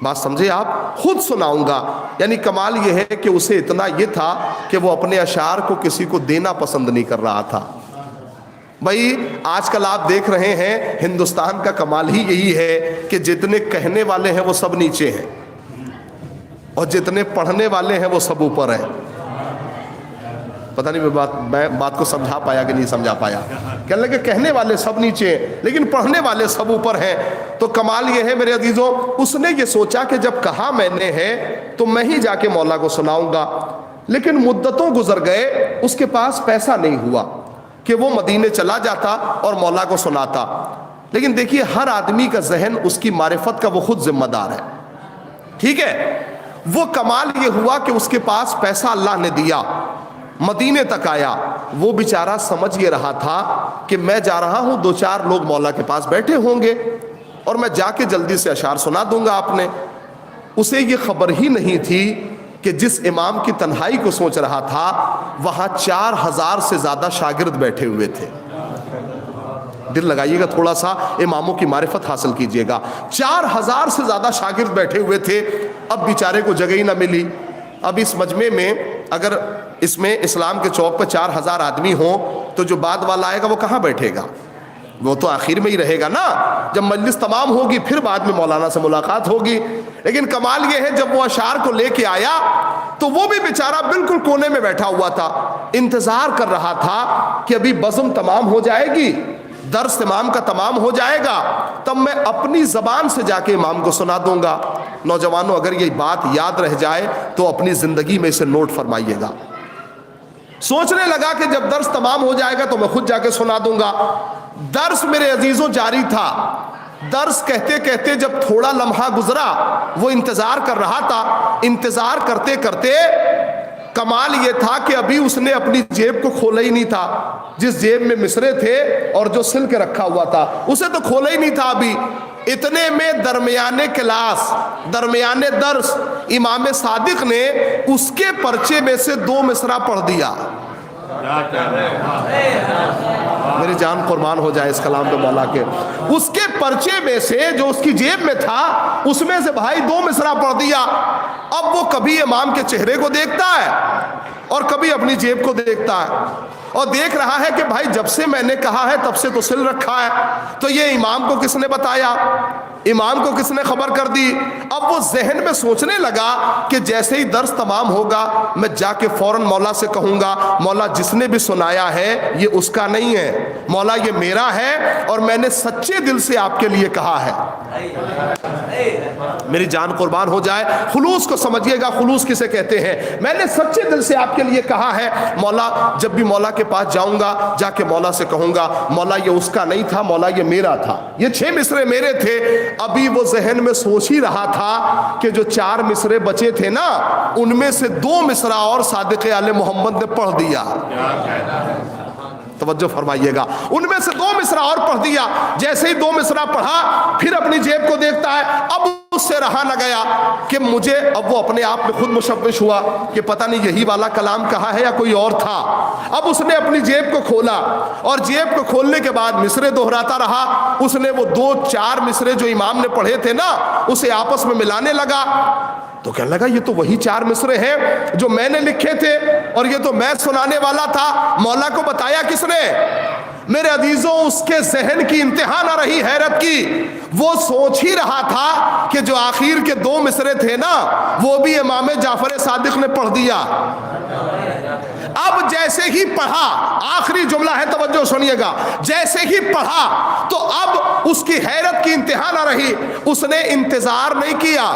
بات سمجھے آپ؟ خود سناؤں گا. یعنی کمال یہ ہے کہ اسے اتنا یہ تھا کہ وہ اپنے اشعار کو کسی کو دینا پسند نہیں کر رہا تھا. بھائی آج کل آپ دیکھ رہے ہیں ہندوستان کا کمال ہی یہی ہے کہ جتنے کہنے والے ہیں وہ سب نیچے ہیں اور جتنے پڑھنے والے ہیں وہ سب اوپر ہیں. پتہ نہیں میں بات کو سمجھا پایا کہ نہیں سمجھا پایا. کہنے لگے کہنے والے سب نیچے ہیں لیکن پڑھنے والے سب اوپر ہیں. تو کمال یہ ہے میرے عزیزوں، اس نے یہ سوچا کہ جب کہا میں نے ہے تو میں ہی جا کے مولا کو سناؤں گا. لیکن مدتوں گزر گئے، اس کے پاس پیسہ نہیں ہوا کہ وہ مدینے چلا جاتا اور مولا کو سناتا. لیکن دیکھیے، ہر آدمی کا ذہن اس کی معرفت کا وہ خود ذمہ دار ہے. ٹھیک ہے، وہ کمال یہ ہوا کہ اس کے پاس پیسہ اللہ نے دیا، مدینے تک آیا. وہ بیچارہ سمجھ یہ رہا تھا کہ میں جا رہا ہوں، 2-4 لوگ مولا کے پاس بیٹھے ہوں گے اور میں جا کے جلدی سے اشعار سنا دوں گا. آپ نے اسے یہ خبر ہی نہیں تھی کہ جس امام کی تنہائی کو سوچ رہا تھا وہاں 4000 سے زیادہ شاگرد بیٹھے ہوئے تھے. دل لگائیے گا تھوڑا سا، اماموں کی معرفت حاصل کیجئے گا. 4000 سے زیادہ شاگرد بیٹھے ہوئے تھے. اب بیچارے کو جگہ ہی نہ ملی. اب اس مجمع میں اگر اس میں اسلام کے چوک پہ 4000 آدمی ہوں تو جو بعد والا آئے گا وہ کہاں بیٹھے گا؟ وہ تو آخر میں ہی رہے گا نا. جب مجلس تمام ہوگی پھر بعد میں مولانا سے ملاقات ہوگی. لیکن کمال یہ ہے جب وہ اشعار کو لے کے آیا تو وہ بھی بیچارہ بالکل کونے میں بیٹھا ہوا تھا، انتظار کر رہا تھا کہ ابھی بزم تمام ہو جائے گی، درس امام کا تمام ہو جائے گا تب میں اپنی زبان سے جا کے امام کو سنا دوں گا. نوجوانوں اگر یہ بات یاد رہ جائے تو اپنی زندگی میں اسے نوٹ فرمائیے گا. سوچنے لگا کہ جب درس تمام ہو جائے گا تو میں خود جا کے سنا دوں گا. درس میرے عزیزوں جاری تھا. درس کہتے کہتے جب تھوڑا لمحہ گزرا وہ انتظار کر رہا تھا. انتظار کرتے کرتے کمال یہ تھا کہ ابھی اس نے اپنی جیب کو کھولا ہی نہیں تھا. جس جیب میں مصرے تھے اور جو سل کے رکھا ہوا تھا اسے تو کھولا ہی نہیں تھا ابھی. اتنے میں درمیانے کلاس درمیانے درس امام صادق نے اس کے پرچے میں سے 2 مصرع پڑھ دیا. میری جان قربان ہو جائے اس کلام پہ مولا کے. اس کے پرچے میں سے جو اس کی جیب میں تھا اس میں سے بھائی 2 مصرع پڑھ دیا. اب وہ کبھی امام کے چہرے کو دیکھتا ہے اور کبھی اپنی جیب کو دیکھتا ہے اور دیکھ رہا ہے کہ بھائی جب سے میں نے کہا ہے تب سے تو سل رکھا ہے, تو یہ امام کو کس نے بتایا, امام کو کس نے خبر کر دی. اب وہ ذہن میں سوچنے لگا کہ جیسے ہی درس تمام ہوگا میں جا کے فوراً مولا سے کہوں گا مولا جس نے بھی سنایا ہے یہ اس کا نہیں ہے, مولا یہ میرا ہے اور میں نے سچے دل سے آپ کے لیے کہا ہے. میری جان قربان ہو جائے, خلوص کو سمجھیے گا. خلوص کسے کہتے ہیں؟ میں نے سچے دل سے آپ کے لیے کہا ہے مولا. جب بھی مولا کے پاس جاؤں گا جا کے مولا سے کہوں گا مولا یہ اس کا نہیں تھا, مولا یہ میرا تھا, یہ 6 مصرے میرے تھے. ابھی وہ ذہن میں سوچ ہی رہا تھا کہ جو 4 مصرے بچے تھے نا ان میں سے 2 مصرع اور صادق آل محمد نے پڑھ دیا. توجہ فرمائیے گا, ان میں سے 2 مصرع اور پڑھ دیا. جیسے ہی 2 مصرع پڑھا پھر اپنی جیب کو دیکھتا ہے. اب اس سے رہا نہ گیا کہ مجھے, اب وہ اپنے آپ میں خود مشوش ہوا کہ پتہ نہیں یہی والا کلام کہا ہے یا کوئی اور تھا. اب اس نے اپنی جیب کو کھولا اور جیب کو کھولنے کے بعد مصرے دہراتا رہا. اس نے وہ 2-4 مصرے جو امام نے پڑھے تھے نا اسے آپس میں ملانے لگا تو کہنے لگا یہ تو وہی 4 مصرے ہیں جو میں نے لکھے تھے اور یہ تو میں سنانے والا تھا. مولا کو بتایا کس نے؟ میرے عزیزوں اس کے ذہن کی انتہا نہ رہی حیرت کی. وہ سوچ ہی رہا تھا کہ جو آخر کے 2 مصرے تھے نا وہ بھی امام جعفر صادق نے پڑھ دیا. اب جیسے ہی پڑھا, آخری جملہ ہے توجہ سنیے گا, جیسے ہی پڑھا تو اب اس کی حیرت کی انتہا نہ رہی. اس نے انتظار نہیں کیا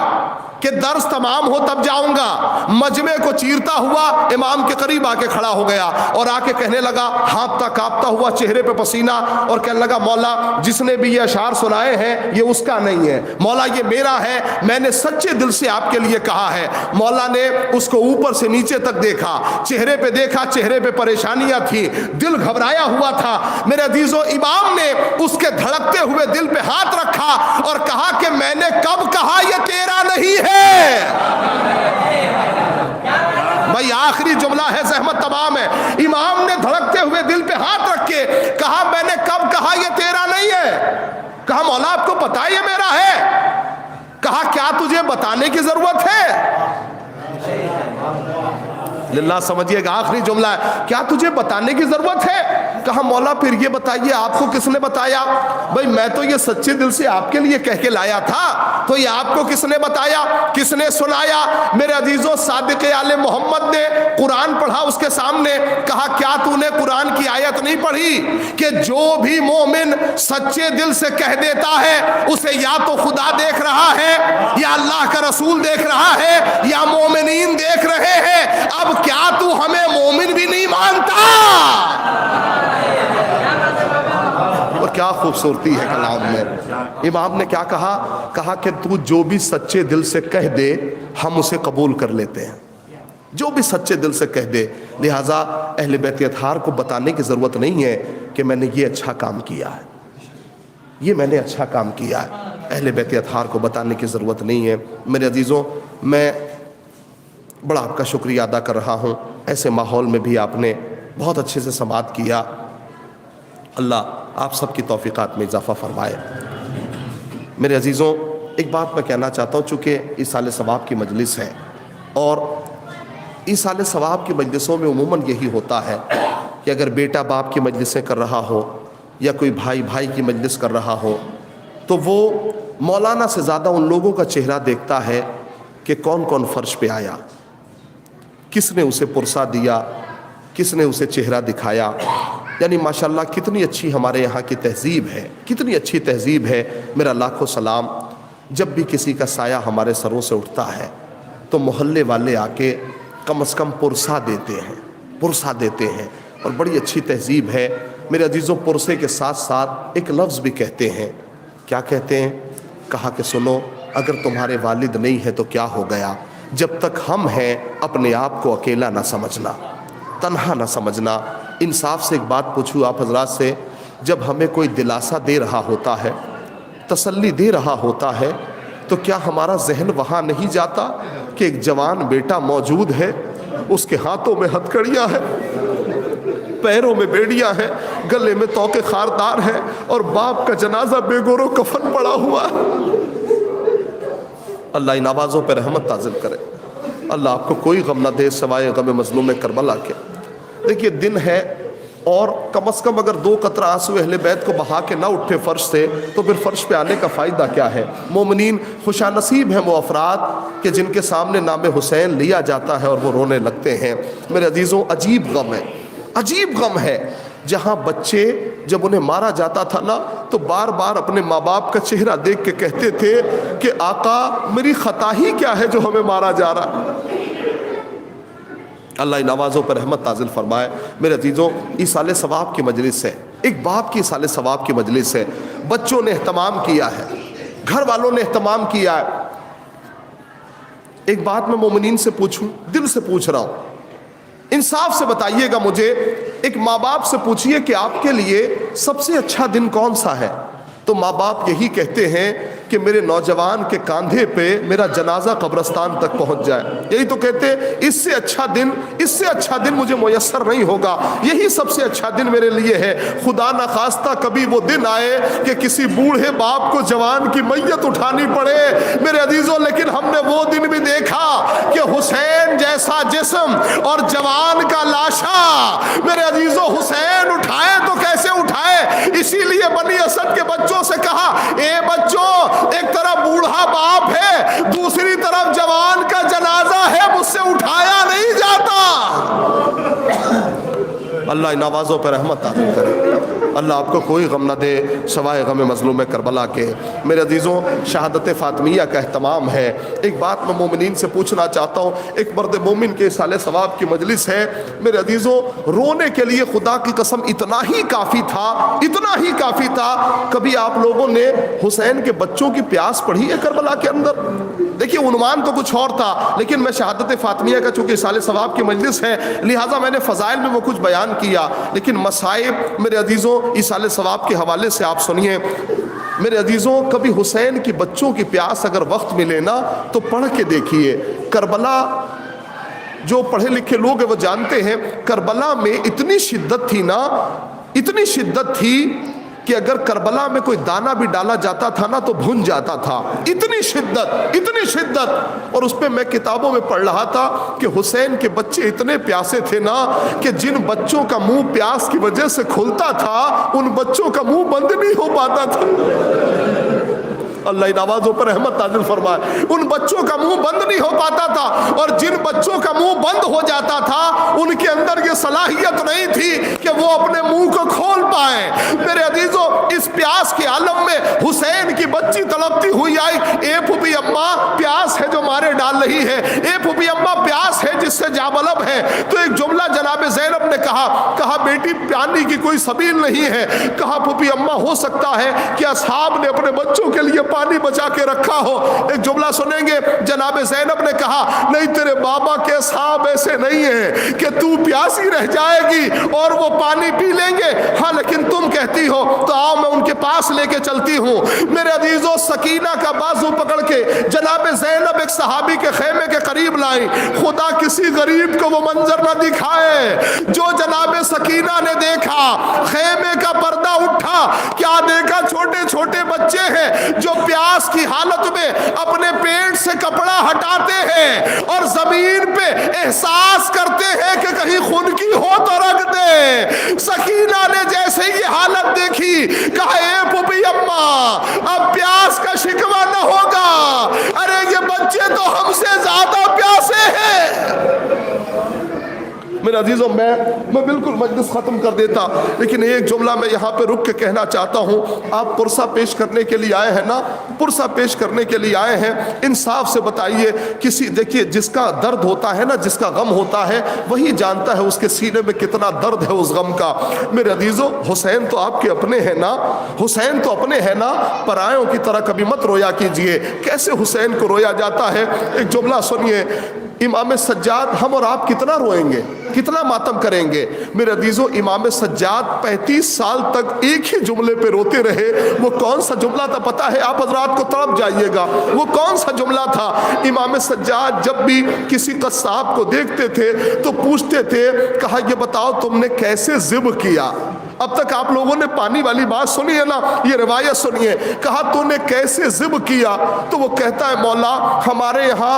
کہ درس تمام ہو تب جاؤں گا. مجمع کو چیرتا ہوا امام کے قریب آ کے کھڑا ہو گیا اور آ کے کہنے لگا ہانپتا کانپتا ہوا, چہرے پہ پسینہ, اور کہنے لگا مولا جس نے بھی یہ اشعار سنائے ہیں یہ اس کا نہیں ہے, مولا یہ میرا ہے, میں نے سچے دل سے آپ کے لیے کہا ہے. مولا نے اس کو اوپر سے نیچے تک دیکھا, چہرے پہ دیکھا, چہرے پہ پریشانیاں تھی, دل گھبرایا ہوا تھا. میرے عزیزوں امام نے اس کے دھڑکتے ہوئے دل پہ ہاتھ رکھا اور کہا کہ میں نے کب کہا یہ تیرا نہیں ہے. بھائی آخری جملہ ہے, زحمت تمام ہے. امام نے دھڑکتے ہوئے دل پہ ہاتھ رکھ کے کہا میں نے کب کہا یہ تیرا نہیں ہے. کہا مولا آپ کو پتا یہ میرا ہے. کہا کیا تجھے بتانے کی ضرورت ہے؟ للہ سمجھیے گا, آخری جملہ ہے, کیا تجھے بتانے کی ضرورت ہے؟ کہا مولا پھر یہ بتائیے آپ کو کس نے بتایا؟ بھائی میں تو یہ سچے دل سے آپ کے لیے کہہ کے لایا تھا, تو یہ آپ کو کس نے بتایا, کس نے سنایا؟ میرے عزیزوں صادق آل محمد نے قرآن پڑھا اس کے سامنے. کہا کیا تو نے قرآن کی آیت نہیں پڑھی کہ جو بھی مومن سچے دل سے کہہ دیتا ہے اسے یا تو خدا دیکھ رہا ہے یا اللہ کا رسول دیکھ رہا ہے یا مومنین دیکھ رہے ہیں. اب کیا تو ہمیں مومن بھی نہیں مانتا؟ اور کیا خوبصورتی ہے کلام میں. امام نے کیا کہا؟ کہا کہ تو جو بھی سچے دل سے کہہ دے ہم اسے قبول کر لیتے ہیں, جو بھی سچے دل سے کہہ دے. لہٰذا اہل بیت اطہار کو بتانے کی ضرورت نہیں ہے کہ میں نے یہ اچھا کام کیا ہے, یہ میں نے اچھا کام کیا ہے. اہل بیت اطہار کو بتانے کی ضرورت نہیں ہے. میرے عزیزوں میں بڑا آپ کا شکریہ ادا کر رہا ہوں. ایسے ماحول میں بھی آپ نے بہت اچھے سے سماعت کیا. اللہ آپ سب کی توفیقات میں اضافہ فرمائے. میرے عزیزوں ایک بات میں کہنا چاہتا ہوں, چونکہ ایصال ثواب کی مجلس ہے اور ایصال ثواب کی مجلسوں میں عموماً یہی ہوتا ہے کہ اگر بیٹا باپ کی مجلسیں کر رہا ہو یا کوئی بھائی بھائی کی مجلس کر رہا ہو تو وہ مولانا سے زیادہ ان لوگوں کا چہرہ دیکھتا ہے کہ کون کون فرش پہ آیا, کس نے اسے پرسہ دیا, کس نے اسے چہرہ دکھایا. یعنی ماشاءاللہ کتنی اچھی ہمارے یہاں کی تہذیب ہے، کتنی اچھی تہذیب ہے. میرا لاکھوں سلام. جب بھی کسی کا سایہ ہمارے سروں سے اٹھتا ہے تو محلے والے آ کے کم از کم پرسہ دیتے ہیں، پرسہ دیتے ہیں. اور بڑی اچھی تہذیب ہے میرے عزیزوں. پرسے کے ساتھ ساتھ ایک لفظ بھی کہتے ہیں. کیا کہتے ہیں؟ کہا کہ سنو، اگر تمہارے والد نہیں ہے تو کیا ہو گیا، جب تک ہم ہیں اپنے آپ کو اکیلا نہ سمجھنا، تنہا نہ سمجھنا. انصاف سے ایک بات پوچھوں آپ حضرات سے، جب ہمیں کوئی دلاسا دے رہا ہوتا ہے، تسلی دے رہا ہوتا ہے، تو کیا ہمارا ذہن وہاں نہیں جاتا کہ ایک جوان بیٹا موجود ہے، اس کے ہاتھوں میں ہتھکڑیاں ہیں، پیروں میں بیڑیاں ہیں، گلے میں توق خاردار ہے، اور باپ کا جنازہ بے گور و کفن پڑا ہوا ہے. اللہ ان آوازوں پہ رحمت نازل کرے. اللہ آپ کو کوئی غم نہ دے سوائے غم مظلوم کربلا کے. دیکھیے دن ہے، اور کم از کم اگر 2 قطرہ آنسو اہل بیت کو بہا کے نہ اٹھے فرش سے تو پھر فرش پہ آنے کا فائدہ کیا ہے؟ مومنین خوشا نصیب ہیں وہ افراد کہ جن کے سامنے نام حسین لیا جاتا ہے اور وہ رونے لگتے ہیں. میرے عزیزوں عجیب غم ہے، عجیب غم ہے. جہاں بچے جب انہیں مارا جاتا تھا نا تو بار بار اپنے ماں باپ کا چہرہ دیکھ کے کہتے تھے کہ آقا میری خطا ہی کیا ہے جو ہمیں مارا جا رہا. اللہ ان آوازوں پر رحمت نازل فرمائے. میرے عزیزوں ایصال ثواب کی مجلس ہے، ایک باپ کی ایصال ثواب کی مجلس ہے. بچوں نے اہتمام کیا ہے، گھر والوں نے اہتمام کیا ہے. ایک بات میں مومنین سے پوچھوں، دل سے پوچھ رہا ہوں، انصاف سے بتائیے گا مجھے. ایک ماں باپ سے پوچھئے کہ آپ کے لیے سب سے اچھا دن کون سا ہے، تو ماں باپ یہی کہتے ہیں کہ میرے نوجوان کے کاندھے پہ میرا جنازہ قبرستان تک پہنچ جائے. یہی تو کہتے ہیں اس سے اچھا دن مجھے میسر نہیں ہوگا، یہی سب سے اچھا دن میرے لیے ہے. خدا نہ خواستہ کبھی وہ دن آئے کہ کسی بوڑھے باپ کو جوان کی میت اٹھانی پڑے. میرے عزیزوں لیکن ہم نے وہ دن بھی دیکھا کہ حسین جیسا جسم اور جوان کا لاشا. میرے عزیزوں حسین اٹھائے تو کیسے اٹھائے؟ اسی لیے بنی اسد کے بچوں سے کہا اے بچوں، ایک طرف بوڑھا باپ ہے، دوسری طرف جوان کا جنازہ ہے، مجھ سے اٹھایا نہیں جاتا. اللہ ان آوازوں پر رحمت عطا کرے. اللہ آپ کو کوئی غم نہ دے سوائے غم مظلوم کربلا کے. میرے عزیزوں شہادت فاطمیہ کا اہتمام ہے. ایک بات میں مومنین سے پوچھنا چاہتا ہوں، ایک مرد مومن کے ایصال ثواب کی مجلس ہے. میرے عزیزوں رونے کے لیے خدا کی قسم اتنا ہی کافی تھا، اتنا ہی کافی تھا. کبھی آپ لوگوں نے حسین کے بچوں کی پیاس پڑھی ہے کربلا کے اندر؟ دیکھیے عنوان تو کچھ اور تھا، لیکن میں شہادت فاطمیہ کا چونکہ ایصال ثواب کی مجلس ہے لہٰذا میں نے فضائل میں وہ کچھ بیان کیا، لیکن مصائب میرے عزیزوں ایصال ثواب کے حوالے سے آپ سنیے. میرے عزیزوں کبھی حسین کی بچوں کی پیاس اگر وقت ملے نا تو پڑھ کے دیکھیے. کربلا جو پڑھے لکھے لوگ ہیں وہ جانتے ہیں کربلا میں اتنی شدت تھی نا، اتنی شدت تھی کہ اگر کربلا میں کوئی دانہ بھی ڈالا جاتا تھا نا تو بھن جاتا تھا. اتنی شدت، اتنی شدت. اور اس پہ میں کتابوں میں پڑھ رہا تھا کہ حسین کے بچے اتنے پیاسے تھے نا کہ جن بچوں کا منہ پیاس کی وجہ سے کھلتا تھا ان بچوں کا منہ بند نہیں ہو پاتا تھا. اللہ ان آوازوں پر رحمت نازل فرمائے. ان بچوں کا منہ بند نہیں ہو پاتا تھا، اور جن بچوں کا منہ بند ہو جاتا تھا ان کے اندر یہ صلاحیت نہیں تھی کہ وہ اپنے منہ کو کھول پائیں. میرے عزیزوں اس پیاس کے عالم میں حسین کی بچی تڑپتی ہوئی آئی. اے پھوپھی اماں پیاس ہے جو مارے ڈال رہی ہے، اے پھوپھی اماں پیاس ہے جس سے جابلب ہے. تو ایک جملہ جناب زینب نے کہا بیٹی پانی کی کوئی سبیل نہیں ہے. کہا پھوپھی اماں ہو سکتا ہے کہ اصحاب نے اپنے بچوں کے لیے پانی بچا کے رکھا ہو. ایک جملہ سنیں گے جناب زینب نے کہا نہیں تیرے بابا کے اصحاب ایسے نہیں ہیں کہ تو پیاسی رہ جائے گی اور وہ پانی پی لیں گے. ہاں لیکن تم کہتی ہو تو آؤ میں ان کے پاس لے کے چلتی ہوں. میرے عزیزوں سکینہ کا بازو پکڑ کے جناب زینب ایک صحابی کے خیمے کے قریب لائیں. خدا کسی غریب کو وہ منظر نہ دکھائے جو جناب سکینہ نے دیکھا. خیمے کا پردہ اٹھا، کیا دیکھا؟ چھوٹے چھوٹے بچے ہیں جو پیاس کی حالت میں اپنے پیٹ سے کپڑا ہٹاتے ہیں اور زمین پہ احساس کرتے ہیں کہ کہیں خون کی ہو تو رکھ دے. سکینہ نے جیسے یہ حالت دیکھی کہا اے پھوپھی اماں اب پیاس کا شکوہ نہ ہوگا. ارے یہ بچے تو ہم سے زیادہ پیاسے ہیں. میرے عزیزوں میں بالکل مجلس ختم کر دیتا، لیکن ایک جملہ میں یہاں پہ رک کے کہنا چاہتا ہوں. آپ پرسہ پیش کرنے کے لیے آئے ہیں نا، پرسہ پیش کرنے کے لیے آئے ہیں. انصاف سے بتائیے، دیکھیے جس کا درد ہوتا ہے نا، جس کا غم ہوتا ہے، وہی جانتا ہے اس کے سینے میں کتنا درد ہے اس غم کا. میرے عزیزوں، حسین تو آپ کے اپنے ہیں نا، حسین تو اپنے ہیں نا، پرایوں کی طرح کبھی مت رویا کیجئے. کیسے حسین کو رویا جاتا ہے؟ ایک جملہ سنیے. امام سجاد، ہم اور آپ کتنا روئیں گے، کتنا ماتم کریں گے؟ میرے عزیزوں، امام سجاد 35 سال تک ایک ہی جملے پہ روتے رہے. وہ کون سا جملہ تھا پتہ ہے؟ آپ حضرات کو تڑپ جائیے گا. وہ کون سا جملہ تھا؟ امام سجاد جب بھی کسی قصاب کو دیکھتے تھے تو پوچھتے تھے، کہا یہ بتاؤ تم نے کیسے ذبح کیا؟ اب تک آپ لوگوں نے پانی والی بات سنی ہے نا، یہ روایت سنیے. کہا تو نے کیسے ذبح کیا؟ تو وہ کہتا ہے، مولا ہمارے یہاں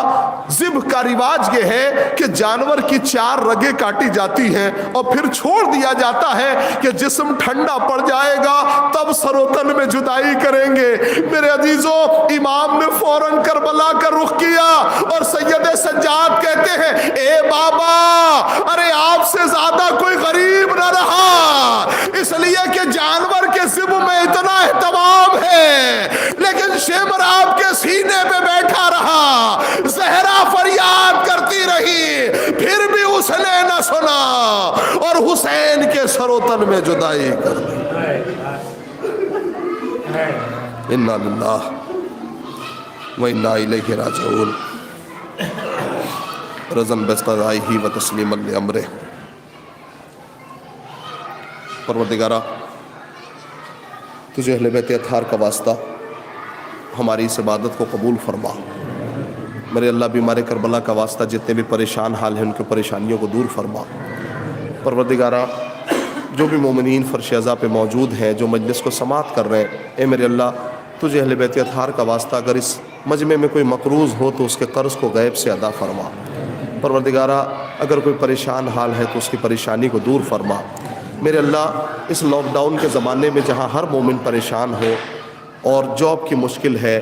ذبح کا رواج یہ ہے کہ جانور کی 4 رگیں کاٹی جاتی ہیں اور پھر چھوڑ دیا جاتا ہے کہ جسم ٹھنڈا پڑ جائے گا تب سر و تن میں جدائی کریں گے. میرے عزیزوں، امام نے فوراً کربلا کا رخ کیا اور سید سجاد کہتے ہیں، اے بابا، ارے آپ سے زیادہ کوئی غریب نہ رہا، اس لیے کہ جانور کے ذبح میں اتنا اہتمام ہے، لیکن شمر آپ کے سینے پہ بیٹھا رہا. زہرا فریاد کرتی رہی، پھر بھی اس نے نہ سنا اور حسین کے سر و تن میں جدائی کر دی. انا للہ و انا الیہ راجعون. رضن بستدائہ و تسلیما لامرہ. پروردگارہ، تجھے اہل بیت اطہار کا واسطہ ہماری اس عبادت کو قبول فرما. میرے اللہ، بیمار کربلا کا واسطہ جتنے بھی پریشان حال ہیں ان کے پریشانیوں کو دور فرما. پروردگارہ، جو بھی مومنین فرش ازا پہ موجود ہیں، جو مجلس کو سماعت کر رہے ہیں، اے میرے اللہ، تجھے اہل بیت اطہار کا واسطہ اگر اس مجمع میں کوئی مقروض ہو تو اس کے قرض کو غیب سے ادا فرما. پروردگارہ، اگر کوئی پریشان حال ہے تو اس کی پریشانی کو دور فرما. میرے اللہ، اس لاک ڈاؤن کے زمانے میں جہاں ہر مومن پریشان ہو اور جاب کی مشکل ہے،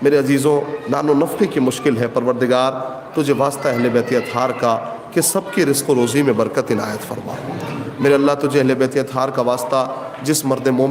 میرے عزیزوں نان و نفقے کی مشکل ہے، پروردگار تجھے واسطہ اہل بیت اطہار کا کہ سب کی رزق و روزی میں برکت عنایت فرما. میرے اللہ، تجھے اہل بیت اطہار کا واسطہ جس مرد مومن